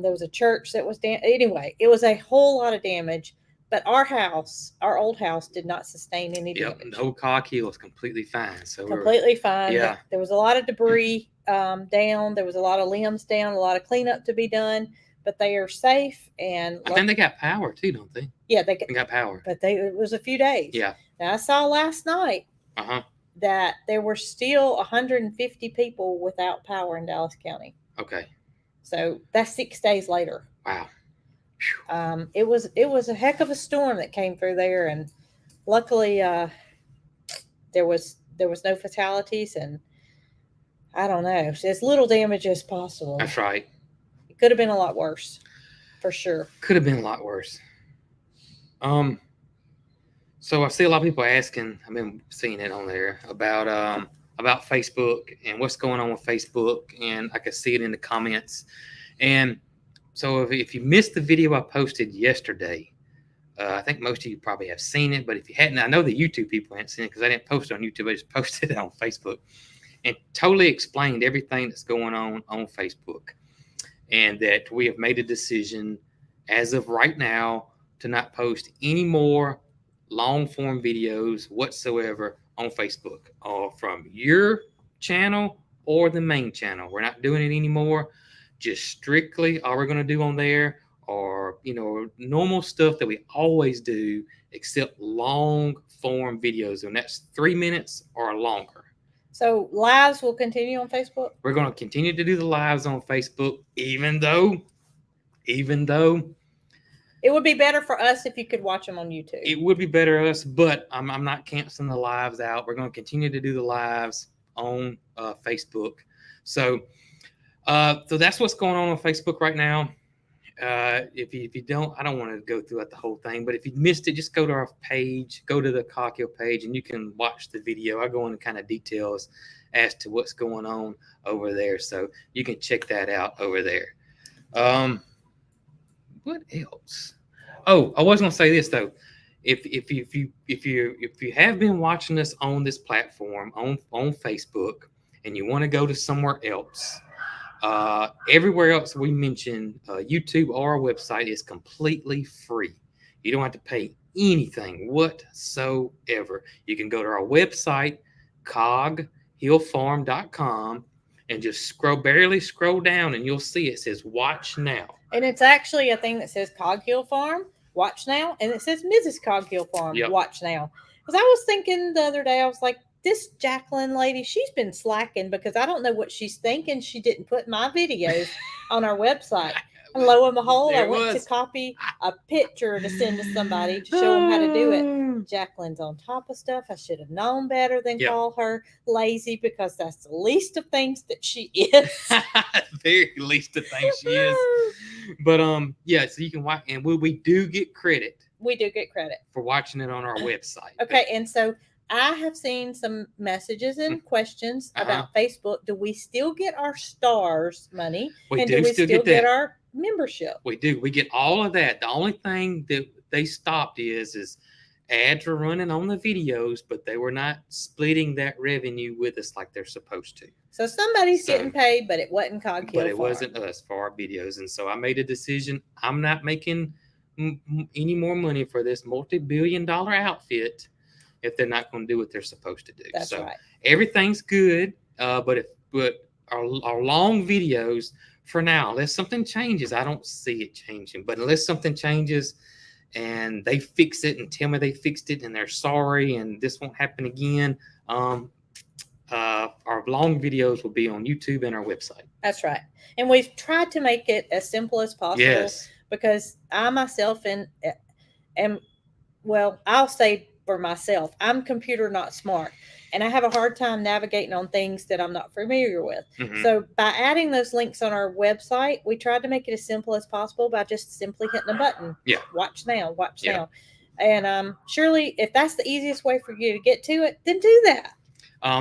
there was a church that was anyway, it was a whole lot of damage. But our house, our old house, did not sustain any damage. The whole Cog Hill was completely fine. So completely fine. Yeah. There was a lot of debris down. There was a lot of limbs down, a lot of cleanup to be done. But they are safe, and I think they got power too, don't they? Yeah, they got power. But it was a few days. Yeah. Now, I saw last night that there were still 150 people without power in Dallas County. Okay. So that's 6 days later. Wow. It was a heck of a storm that came through there, and luckily there was no fatalities, and I don't know, as little damage as possible. That's right. It could have been a lot worse, for sure. Could have been a lot worse. So I see a lot of people asking. I've been seeing it on there about Facebook and what's going on with Facebook, and I can see it in the comments. And so if you missed the video I posted yesterday, I think most of you probably have seen it. But if you hadn't, I know the YouTube people hadn't seen it because I didn't post it on YouTube. I just posted it on Facebook and totally explained everything that's going on Facebook, and that we have made a decision as of right now to not post any more long form videos whatsoever on Facebook, or from your channel or the main channel. We're not doing it anymore. Just strictly all we're going to do on there are, normal stuff that we always do, except long form videos, and that's 3 minutes or longer. So lives will continue on Facebook? We're going to continue to do the lives on Facebook, even though it would be better for us if you could watch them on YouTube. It would be better for us, but I'm not canceling the lives out. We're going to continue to do the lives on Facebook. So that's what's going on Facebook right now. If you don't, I don't want to go through the whole thing, but if you missed it, just go to our page, go to the Cog Hill page, and you can watch the video. I go into kind of details as to what's going on over there, so you can check that out over there. What else? Oh, I was going to say this though. If you have been watching us on this platform on Facebook, and you want to go to somewhere else, everywhere else we mentioned, YouTube or our website is completely free. You don't have to pay anything whatsoever. You can go to our website, coghillfarm.com, and just barely scroll down, and you'll see it says watch now. And it's actually a thing that says Cog Hill Farm, watch now, and it says Mrs. Cog Hill Farm, watch now. Because I was thinking the other day, I was like, this Jacqueline lady, she's been slacking, because I don't know what she's thinking. She didn't put my videos on our website. And lo and behold, I went to copy a picture to send to somebody to show them how to do it. Jacqueline's on top of stuff. I should have known better than call her lazy, because that's the least of things that she is. Very least of things she is. But so you can watch, and we do get credit. We do get credit for watching it on our website. Okay, and so I have seen some messages and questions about Facebook. Do we still get our stars money? And do we still get our membership? We do. We get all of that. The only thing that they stopped is ads were running on the videos, but they were not splitting that revenue with us like they're supposed to. So somebody's getting paid, but it wasn't Cog Hill Farm. But it wasn't us for our videos. And so I made a decision. I'm not making any more money for this multi-billion-dollar outfit if they're not going to do what they're supposed to do. That's right. Everything's good, but our long videos, for now, unless something changes, I don't see it changing. But unless something changes and they fix it and tell me they fixed it and they're sorry and this won't happen again, our long videos will be on YouTube and our website. That's right. And we've tried to make it as simple as possible. Yes. Because I myself am, well, I'll say for myself, I'm computer not smart, and I have a hard time navigating on things that I'm not familiar with. Mm-hmm. So by adding those links on our website, we tried to make it as simple as possible by just simply hitting a button. Yeah. Watch now. And surely if that's the easiest way for you to get to it, then do that.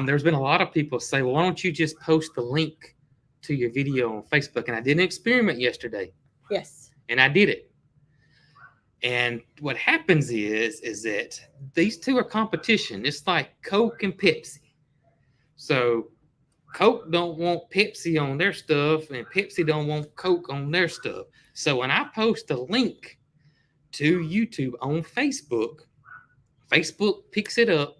There's been a lot of people say, well, why don't you just post the link to your video on Facebook? And I did an experiment yesterday. Yes. And I did it. And what happens is that these two are competition. It's like Coke and Pepsi. So Coke don't want Pepsi on their stuff, and Pepsi don't want Coke on their stuff. So when I post a link to YouTube on Facebook, Facebook picks it up,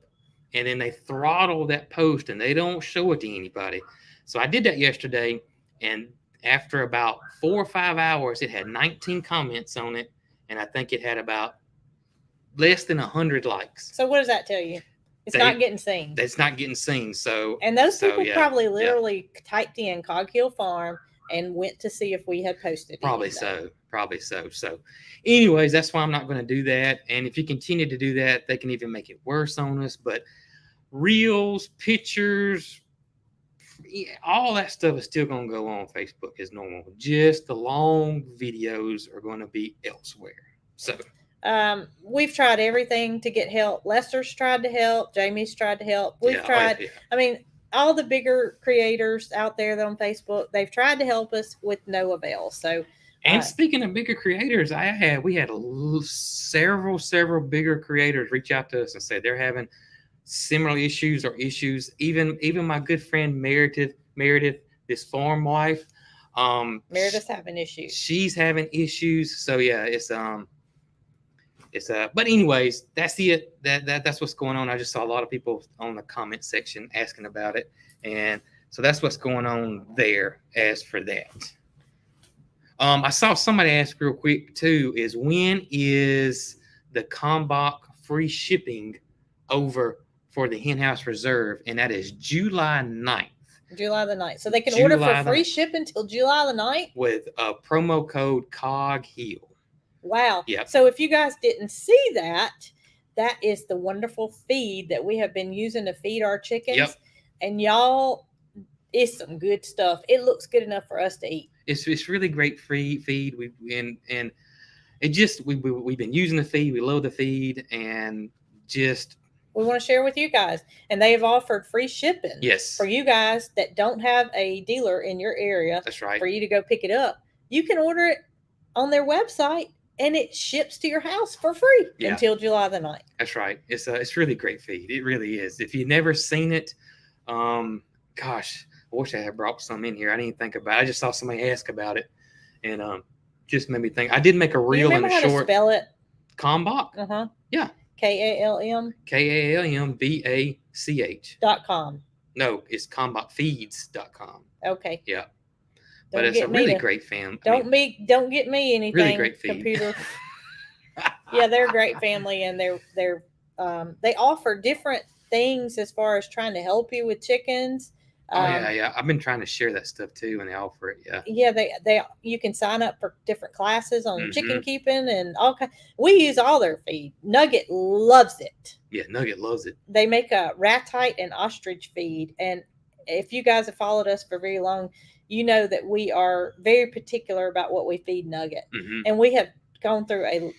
and then they throttle that post, and they don't show it to anybody. So I did that yesterday, and after about 4 or 5 hours, it had 19 comments on it, and I think it had about less than 100 likes. So what does that tell you? It's not getting seen. It's not getting seen. So and those people probably literally typed in Cog Hill Farm and went to see if we had posted. Probably so. So anyways, that's why I'm not going to do that. And if you continue to do that, they can even make it worse on us. But reels, pictures, all that stuff is still going to go on Facebook as normal. Just the long videos are going to be elsewhere. So we've tried everything to get help. Lester's tried to help. Jamie's tried to help. We've tried. Yeah. I mean, all the bigger creators out there on Facebook, they've tried to help us with no avail. So, and speaking of bigger creators, we had several bigger creators reach out to us and say they're having similar issues or issues. Even my good friend Meredith, this farm wife, Meredith's having issues. She's having issues. So yeah, but anyways, that's it. That's what's going on. I just saw a lot of people on the comment section asking about it, and so that's what's going on there. As for that, I saw somebody ask real quick too: is when is the Kalmbach free shipping over for the Henhouse Reserve? And that is July 9th. July the 9th. So they can order for free shipping until July the 9th with a promo code COGHILL. Wow. Yep. So if you guys didn't see that is the wonderful feed that we have been using to feed our chickens. Yep. And y'all, it's some good stuff. It looks good enough for us to eat. It's really great feed. We've been using the feed. We love the feed, and just we want to share with you guys. And they have offered free shipping. Yes. For you guys that don't have a dealer in your area. That's right. For you to go pick it up. You can order it on their website, and it ships to your house for free until July the 9th. That's right. It's really great feed. It really is. If you've never seen it, gosh, I wish I had brought some in here. I didn't think about it. I just saw somebody ask about it, and just made me think. I did make a reel and a short. How to spell it? Kalmbach. Uh-huh. Yeah. KALM. KALMBACH.com. No, it's KalmbachFeeds.com. Okay. Yeah. But it's a really great family. Don't get me anything. Really great feed. Computer. Yeah, they're a great family, and they offer different things as far as trying to help you with chickens. Yeah. I've been trying to share that stuff too, and they offer it. Yeah. Yeah, you can sign up for different classes on chicken keeping and all kinds. We use all their feed. Nugget loves it. Yeah, Nugget loves it. They make a ratite and ostrich feed, and if you guys have followed us for very long, you know that we are very particular about what we feed Nugget. Mm-hmm. And we have gone through a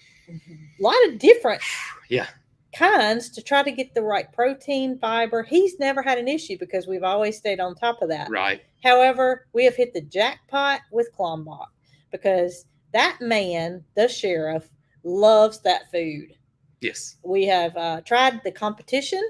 lot of different kinds to try to get the right protein, fiber. He's never had an issue because we've always stayed on top of that. Right. However, we have hit the jackpot with Kalmbach because that man, the sheriff, loves that food. Yes. We have tried the competition,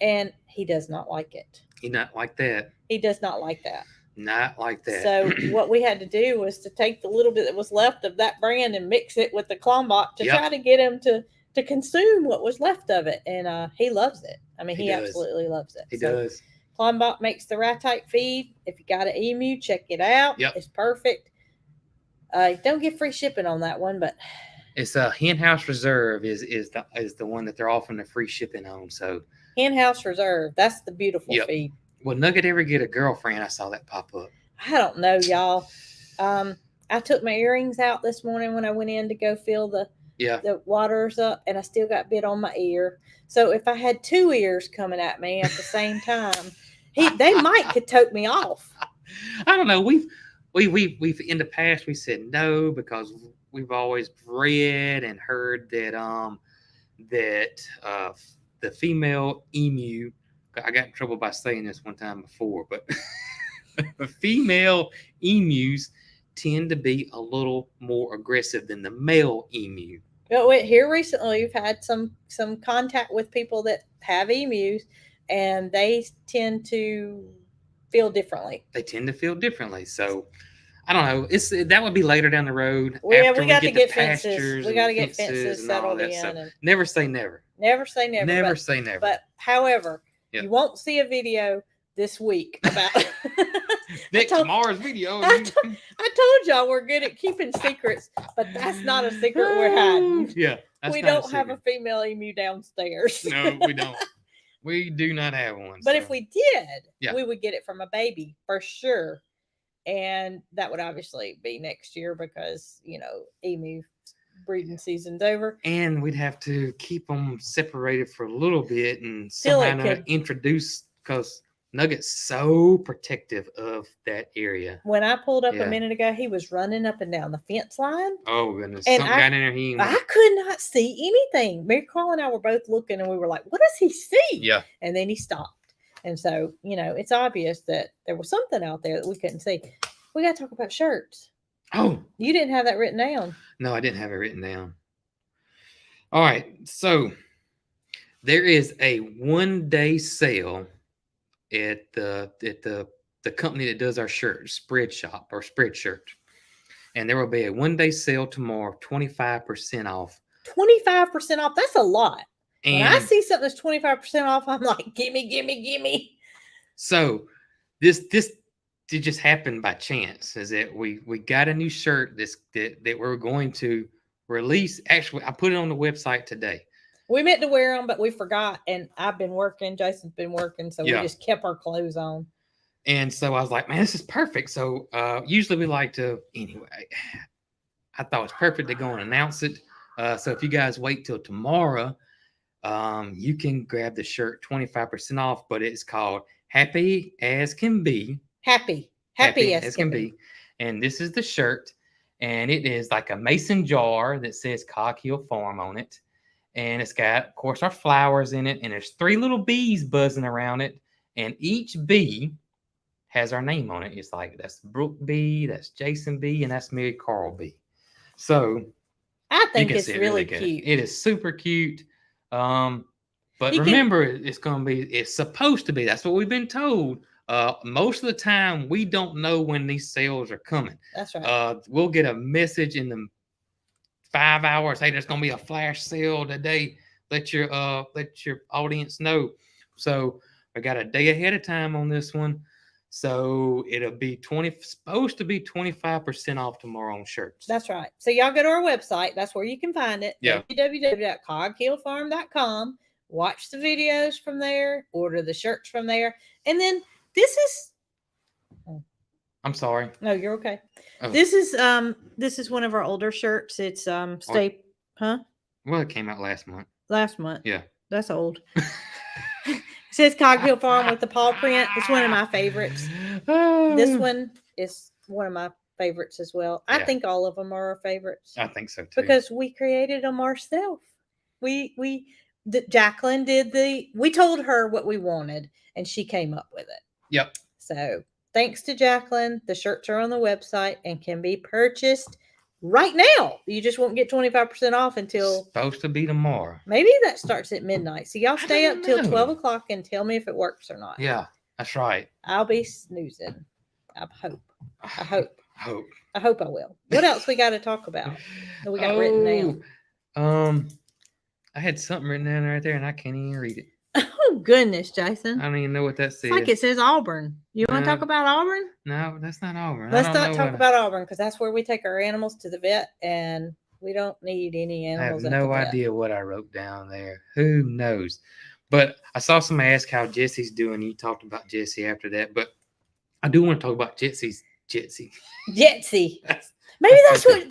and he does not like it. He not like that. He does not like that. Not like that. So what we had to do was to take the little bit that was left of that brand and mix it with the Kalmbach to try to get him to consume what was left of it. And he loves it. I mean, he absolutely loves it. He does. Kalmbach makes the ratite feed. If you got an emu, check it out. Yep. It's perfect. Don't get free shipping on that one, but it's a Henhouse Reserve is the one that they're offering the free shipping on. So Henhouse Reserve, that's the beautiful feed. Will Nugget ever get a girlfriend? I saw that pop up. I don't know, y'all. I took my earrings out this morning when I went in to go fill the waters up, and I still got bit on my ear. So if I had two ears coming at me at the same time, they might could tote me off. I don't know. We've in the past we said no because we've always read and heard that the female emu. I got in trouble by saying this one time before, but female emus tend to be a little more aggressive than the male emu. Here recently, we've had some contact with people that have emus, and they tend to feel differently. They tend to feel differently. So I don't know. That would be later down the road. Yeah, after we got to get pastures. fences. We got to get fences and all settled that in. stuff. And never say never. Never say never. Never say never. But however, you won't see a video this week about tomorrow's video. I told y'all we're good at keeping secrets, but that's not a secret we're hiding. Yeah. We don't have a female emu downstairs. No, we don't. We do not have one. But if we did, we would get it from a baby for sure. And that would obviously be next year because, emu breeding season's over. And we'd have to keep them separated for a little bit and somehow introduce, because Nugget's so protective of that area. When I pulled up a minute ago, he was running up and down the fence line. Oh, goodness. And something got in there. I could not see anything. Mary Carl and I were both looking, and we were like, what does he see? Yeah. And then he stopped. And so, it's obvious that there was something out there that we couldn't see. We got to talk about shirts. Oh. You didn't have that written down. No, I didn't have it written down. All right. So there is a 1-day sale at the company that does our shirt, Spreadshirt. And there will be a 1-day sale tomorrow, 25% off. 25% off? That's a lot. And when I see something that's 25% off, I'm like, gimme. So this just happened by chance. Is that we got a new shirt that we're going to release. Actually, I put it on the website today. We meant to wear them, but we forgot. And I've been working. Jason's been working. So we just kept our clothes on. And so I was like, man, this is perfect. So usually we like to, anyway, I thought it's perfect to go and announce it. So if you guys wait till tomorrow, you can grab the shirt 25% off, but it's called Happy as Can Be. Happy as can be. And this is the shirt. And it is like a mason jar that says Cog Hill Farm on it. And it's got, of course, our flowers in it. And there's 3 little bees buzzing around it. And each bee has our name on it. It's like, that's Brooke B, that's Jason B, and that's Mary Carl B. So I think it's really cute. It is super cute. But remember, it's supposed to be. That's what we've been told. Most of the time, we don't know when these sales are coming. That's right. We'll get a message in the 5 hours. Hey, there's going to be a flash sale today. Let your audience know. So we got a day ahead of time on this one. So it'll be supposed to be 25% off tomorrow on shirts. That's right. So y'all go to our website. That's where you can find it. Yeah. www.coghillfarm.com. Watch the videos from there. Order the shirts from there. And then this is. I'm sorry. No, you're okay. Oh. This is one of our older shirts. It's Well, it came out last month. Last month. Yeah. That's old. It says Cog Hill Farm with the paw print. It's one of my favorites. This one is one of my favorites as well. I think all of them are our favorites. I think so too. Because we created them ourselves. Jacqueline we told her what we wanted and she came up with it. Yep. So thanks to Jacqueline, the shirts are on the website and can be purchased right now. You just won't get 25% off until supposed to be tomorrow. Maybe that starts at midnight. So y'all stay up till 12 o'clock and tell me if it works or not. Yeah, that's right. I'll be snoozing. I hope. I will. What else we got to talk about that we got written down? I had something written down right there and I can't even read it. Oh goodness, Jason. I don't even know what that says. It's like it says Auburn. You want to talk about Auburn? No, that's not Auburn. Let's not talk about Auburn because that's where we take our animals to the vet and we don't need any animals. I have no idea what I wrote down there. Who knows? But I saw somebody ask how Jesse's doing. You talked about Jesse after that, but I do want to talk about Jetsy. Maybe that's what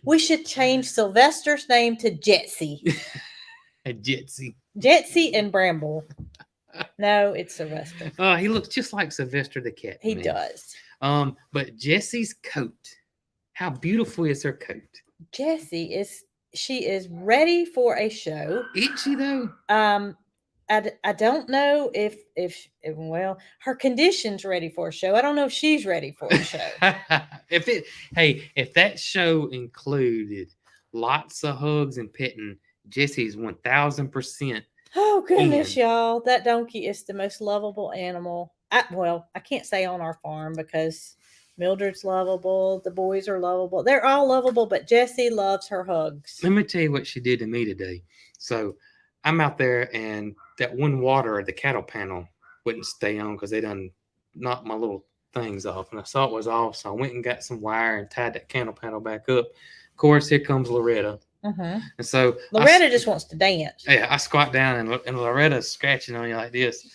we should change Sylvester's name to Jetsy. Jetsy and Bramble. No, it's Sylvester. He looks just like Sylvester the cat. He does. But Jessie's coat. How beautiful is her coat? Jessie is ready for a show. Is she though? I don't know if her condition's ready for a show. I don't know if she's ready for a show. If that show included lots of hugs and petting. Jesse's 1000%. Oh goodness, y'all! That donkey is the most lovable animal. I can't say on our farm because Mildred's lovable. The boys are lovable. They're all lovable, but Jessie loves her hugs. Let me tell you what she did to me today. So I'm out there, and that one water, the cattle panel, wouldn't stay on because they done knocked my little things off, and I saw it was off, so I went and got some wire and tied that cattle panel back up. Of course, here comes Loretta. Mm-hmm. And so Loretta just wants to dance. Yeah, I squat down and Loretta's scratching on you like this.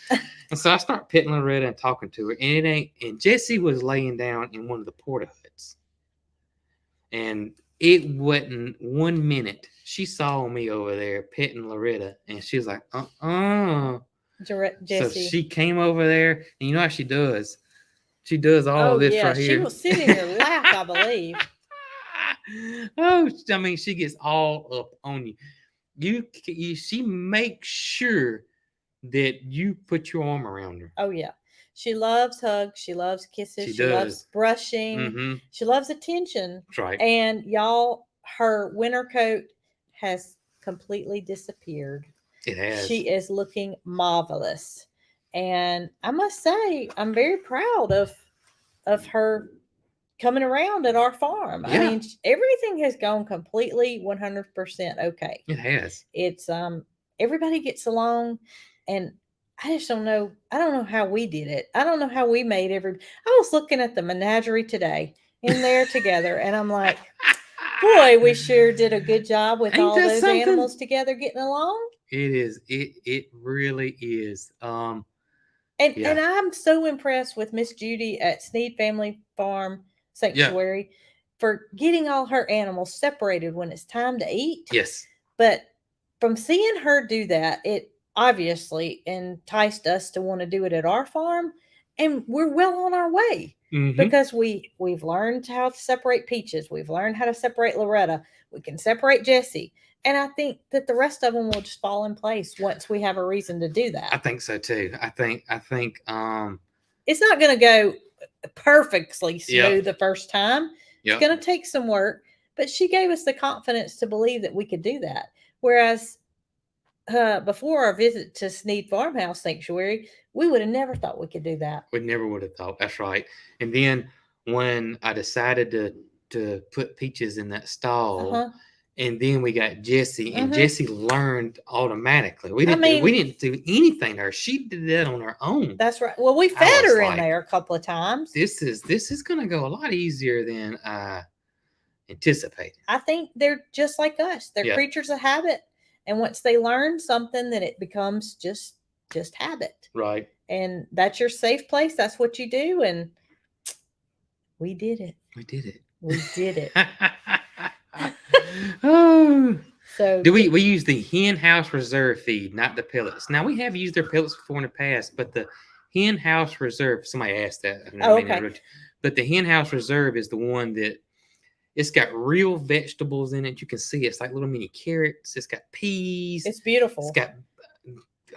And so I start petting Loretta and talking to her. And Jessie was laying down in one of the porta huts. And it wasn't 1 minute. She saw me over there petting Loretta, and she was like, Jessie. So she came over there, and you know how she does. She does all of this right here. She will sit in your lap, I believe. Oh, I mean, she gets all up on you. She makes sure that you put your arm around her. Oh yeah, she loves hugs. She loves kisses. She loves brushing. Mm-hmm. She loves attention. That's right. And y'all, her winter coat has completely disappeared. It has. She is looking marvelous, and I must say, I'm very proud of her coming around at our farm. Yeah. I mean, everything has gone completely 100% okay. It has. It's everybody gets along, and I just don't know. I don't know how we did it. I don't know how we made I was looking at the menagerie today in there together, and I'm like, boy, we sure did a good job with all those animals together getting along. It is. It really is. And I'm so impressed with Miss Judy at Sneed Family Farm Sanctuary for getting all her animals separated when it's time to eat. Yes. But from seeing her do that, it obviously enticed us to want to do it at our farm, and we're well on our way. Mm-hmm. Because we've learned how to separate Peaches. We've learned how to separate Loretta. We can separate Jessie. And I think that the rest of them will just fall in place once we have a reason to do that. I think so too. I think it's not going to go perfectly smooth the first time. It's going to take some work, but she gave us the confidence to believe that we could do that. Whereas before our visit to Sneed Farmhouse Sanctuary, we would have never thought we could do that. We never would have thought. That's right. And then when I decided to put Peaches in that stall, and then we got Jessie, and Jessie learned automatically. We didn't do anything to her. She did that on her own. That's right. Well, we fed her in there a couple of times. This is going to go a lot easier than I anticipated. I think they're just like us. They're creatures of habit, and once they learn something, then it becomes just habit. Right. And that's your safe place. That's what you do, and we did it. We did it. We did it. Oh, so we use the Hen House Reserve feed, not the pellets. Now we have used their pellets before in the past, but the Hen House Reserve, somebody asked that. Okay. But the Hen House Reserve is the one that it's got real vegetables in it. You can see it's like little mini carrots. It's got peas. It's beautiful. It's got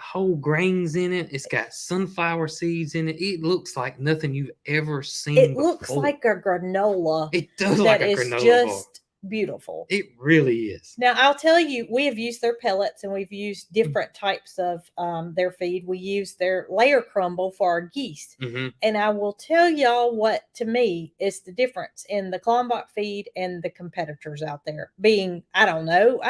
whole grains in it. It's got sunflower seeds in it. It looks like nothing you've ever seen before. Looks like a granola. It does like a granola. Just beautiful. It really is. Now, I'll tell you, we have used their pellets, and we've used different types of their feed. We use their layer crumble for our geese. Mm-hmm. And I will tell y'all what, to me, is the difference in the Kalmbach feed and the competitors out there. I don't know.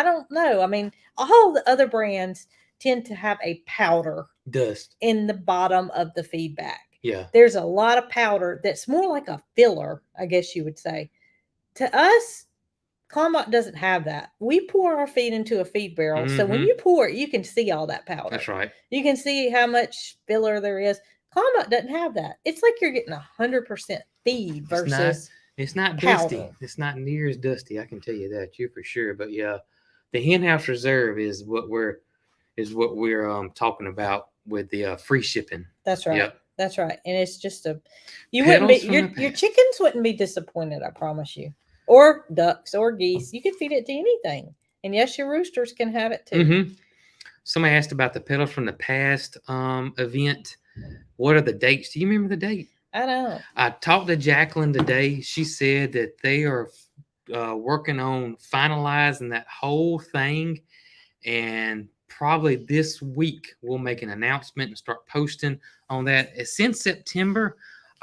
I mean, all the other brands tend to have a powder dust in the bottom of the feed bag. Yeah. There's a lot of powder that's more like a filler, I guess you would say. To us, Kalmbach doesn't have that. We pour our feed into a feed barrel. Mm-hmm. So when you pour it, you can see all that powder. That's right. You can see how much filler there is. Kalmbach doesn't have that. It's like you're getting 100% feed versus It's not powder. Dusty. It's not near as dusty. I can tell you that, for sure. But yeah, the Hen House Reserve is what we're talking about with the free shipping. That's right. Yep. That's right. And it's just your chickens wouldn't be disappointed, I promise you. Or ducks or geese. You could feed it to anything. And yes, your roosters can have it too. Mm-hmm. Somebody asked about the Petals from the Past event. What are the dates? Do you remember the date? I don't. I talked to Jacqueline today. She said that they are working on finalizing that whole thing, and probably this week we'll make an announcement and start posting on that. It's in September.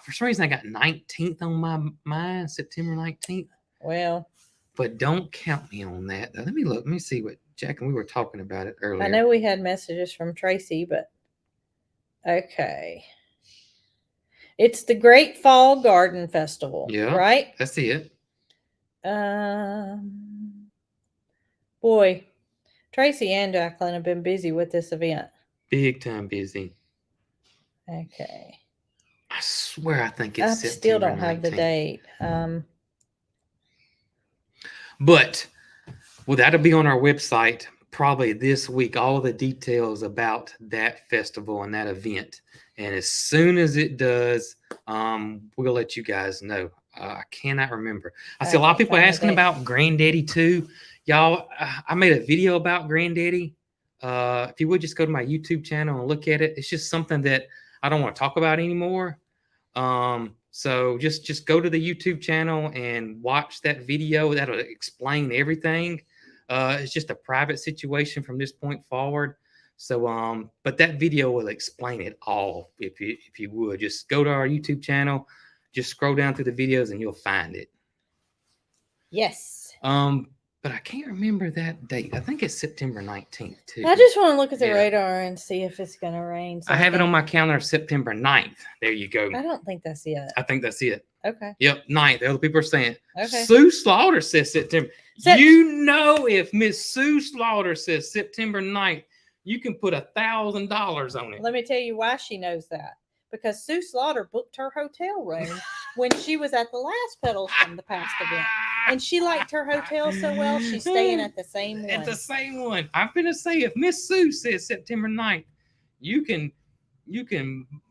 For some reason, I got 19th on my mind, September 19th. Well, but don't count me on that. Let me look. Let me see what Jack and we were talking about it earlier. I know we had messages from Tracy, but okay. It's the Great Fall Garden Festival. Yeah, right? That's it. Boy, Tracy and Jacqueline have been busy with this event. Big time busy. Okay. I swear I think it's September still don't 19th. have the date. But well, that'll be on our website probably this week, all the details about that festival and that event. And as soon as it does, we'll let you guys know. I cannot remember. I see a lot of people asking about Granddaddy too. Y'all, I made a video about Granddaddy. If you would just go to my YouTube channel and look at it. It's just something that I don't want to talk about anymore. So just go to the YouTube channel and watch that video. That'll explain everything. It's just a private situation from this point forward. So, but that video will explain it all. If you would just go to our YouTube channel, just scroll down through the videos and you'll find it. Yes. But I can't remember that date. I think it's September 19th too. I just want to look at the radar and see if it's going to rain. I have it on my calendar, September 9th. There you go. I don't think that's it. I think that's it. Okay. Yep, 9th. The other people are saying. Okay. Sue Slaughter says September. You know, if Miss Sue Slaughter says September 9th, you can put $1,000 on it. Let me tell you why she knows that. Because Sue Slaughter booked her hotel room when she was at the last Petals from the Past event. And she liked her hotel so well, she's staying at the same one. At the same one. I'm going to say, if Miss Sue says September 9th, you can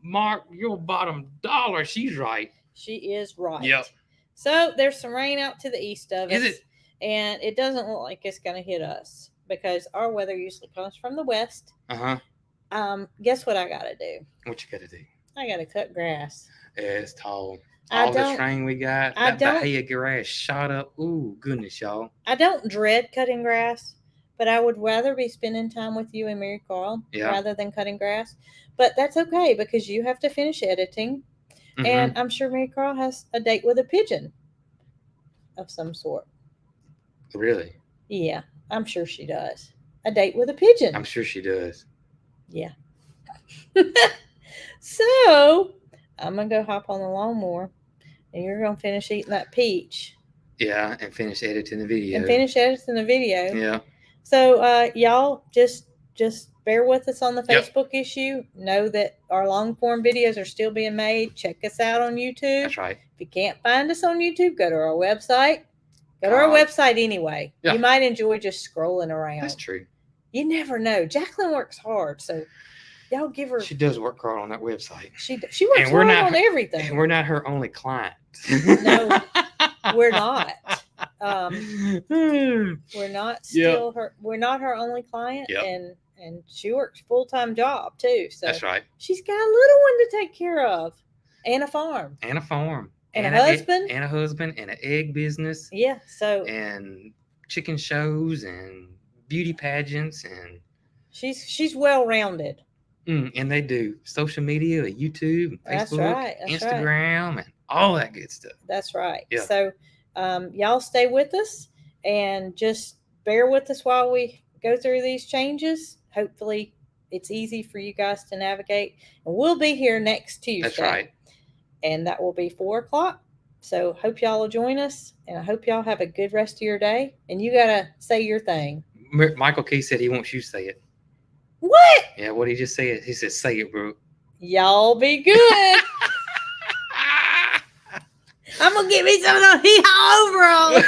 mark your bottom dollar. She's right. She is right. Yep. So there's some rain out to the east of us. Is it? And it doesn't look like it's going to hit us because our weather usually comes from the west. Uh-huh. Guess what I got to do? What you got to do? I got to cut grass. Yeah, it's tall. All this rain we got, that Bahia grass shot up. Ooh, goodness, y'all. I don't dread cutting grass, but I would rather be spending time with you and Mary Carl rather than cutting grass. But that's okay because you have to finish editing. Mm-hmm. And I'm sure Mary Carl has a date with a pigeon of some sort. Really? Yeah, I'm sure she does. A date with a pigeon. I'm sure she does. Yeah. So, I'm going to go hop on the lawnmower, and you're going to finish eating that peach. Yeah, and finish editing the video. Yeah. So, y'all, just bear with us on the Facebook issue. Know that our long-form videos are still being made. Check us out on YouTube. That's right. If you can't find us on YouTube, go to our website. Go to our website anyway. Yeah. You might enjoy just scrolling around. That's true. You never know. Jacqueline works hard, so y'all give her. She does work hard on that website. She works hard on everything. And we're not her only client. No, we're not. We're not still her. We're not her only client, and she works full-time job too. So that's right. She's got a little one to take care of, and a farm. And a farm. And a husband. And a husband and an egg business. Yeah. So and chicken shows and beauty pageants and she's well-rounded. And they do social media, YouTube, Facebook, Instagram, and all that good stuff. That's right. Yeah. So y'all stay with us and just bear with us while we go through these changes. Hopefully it's easy for you guys to navigate. And we'll be here next Tuesday. That's right. And that will be 4:00. So hope y'all will join us. And I hope y'all have a good rest of your day. And you got to say your thing. Michael Key said he wants you to say it. What? Yeah, what he just said. He said, say it, bro. Y'all be good. I'm going to get me some of those hee-haw overalls.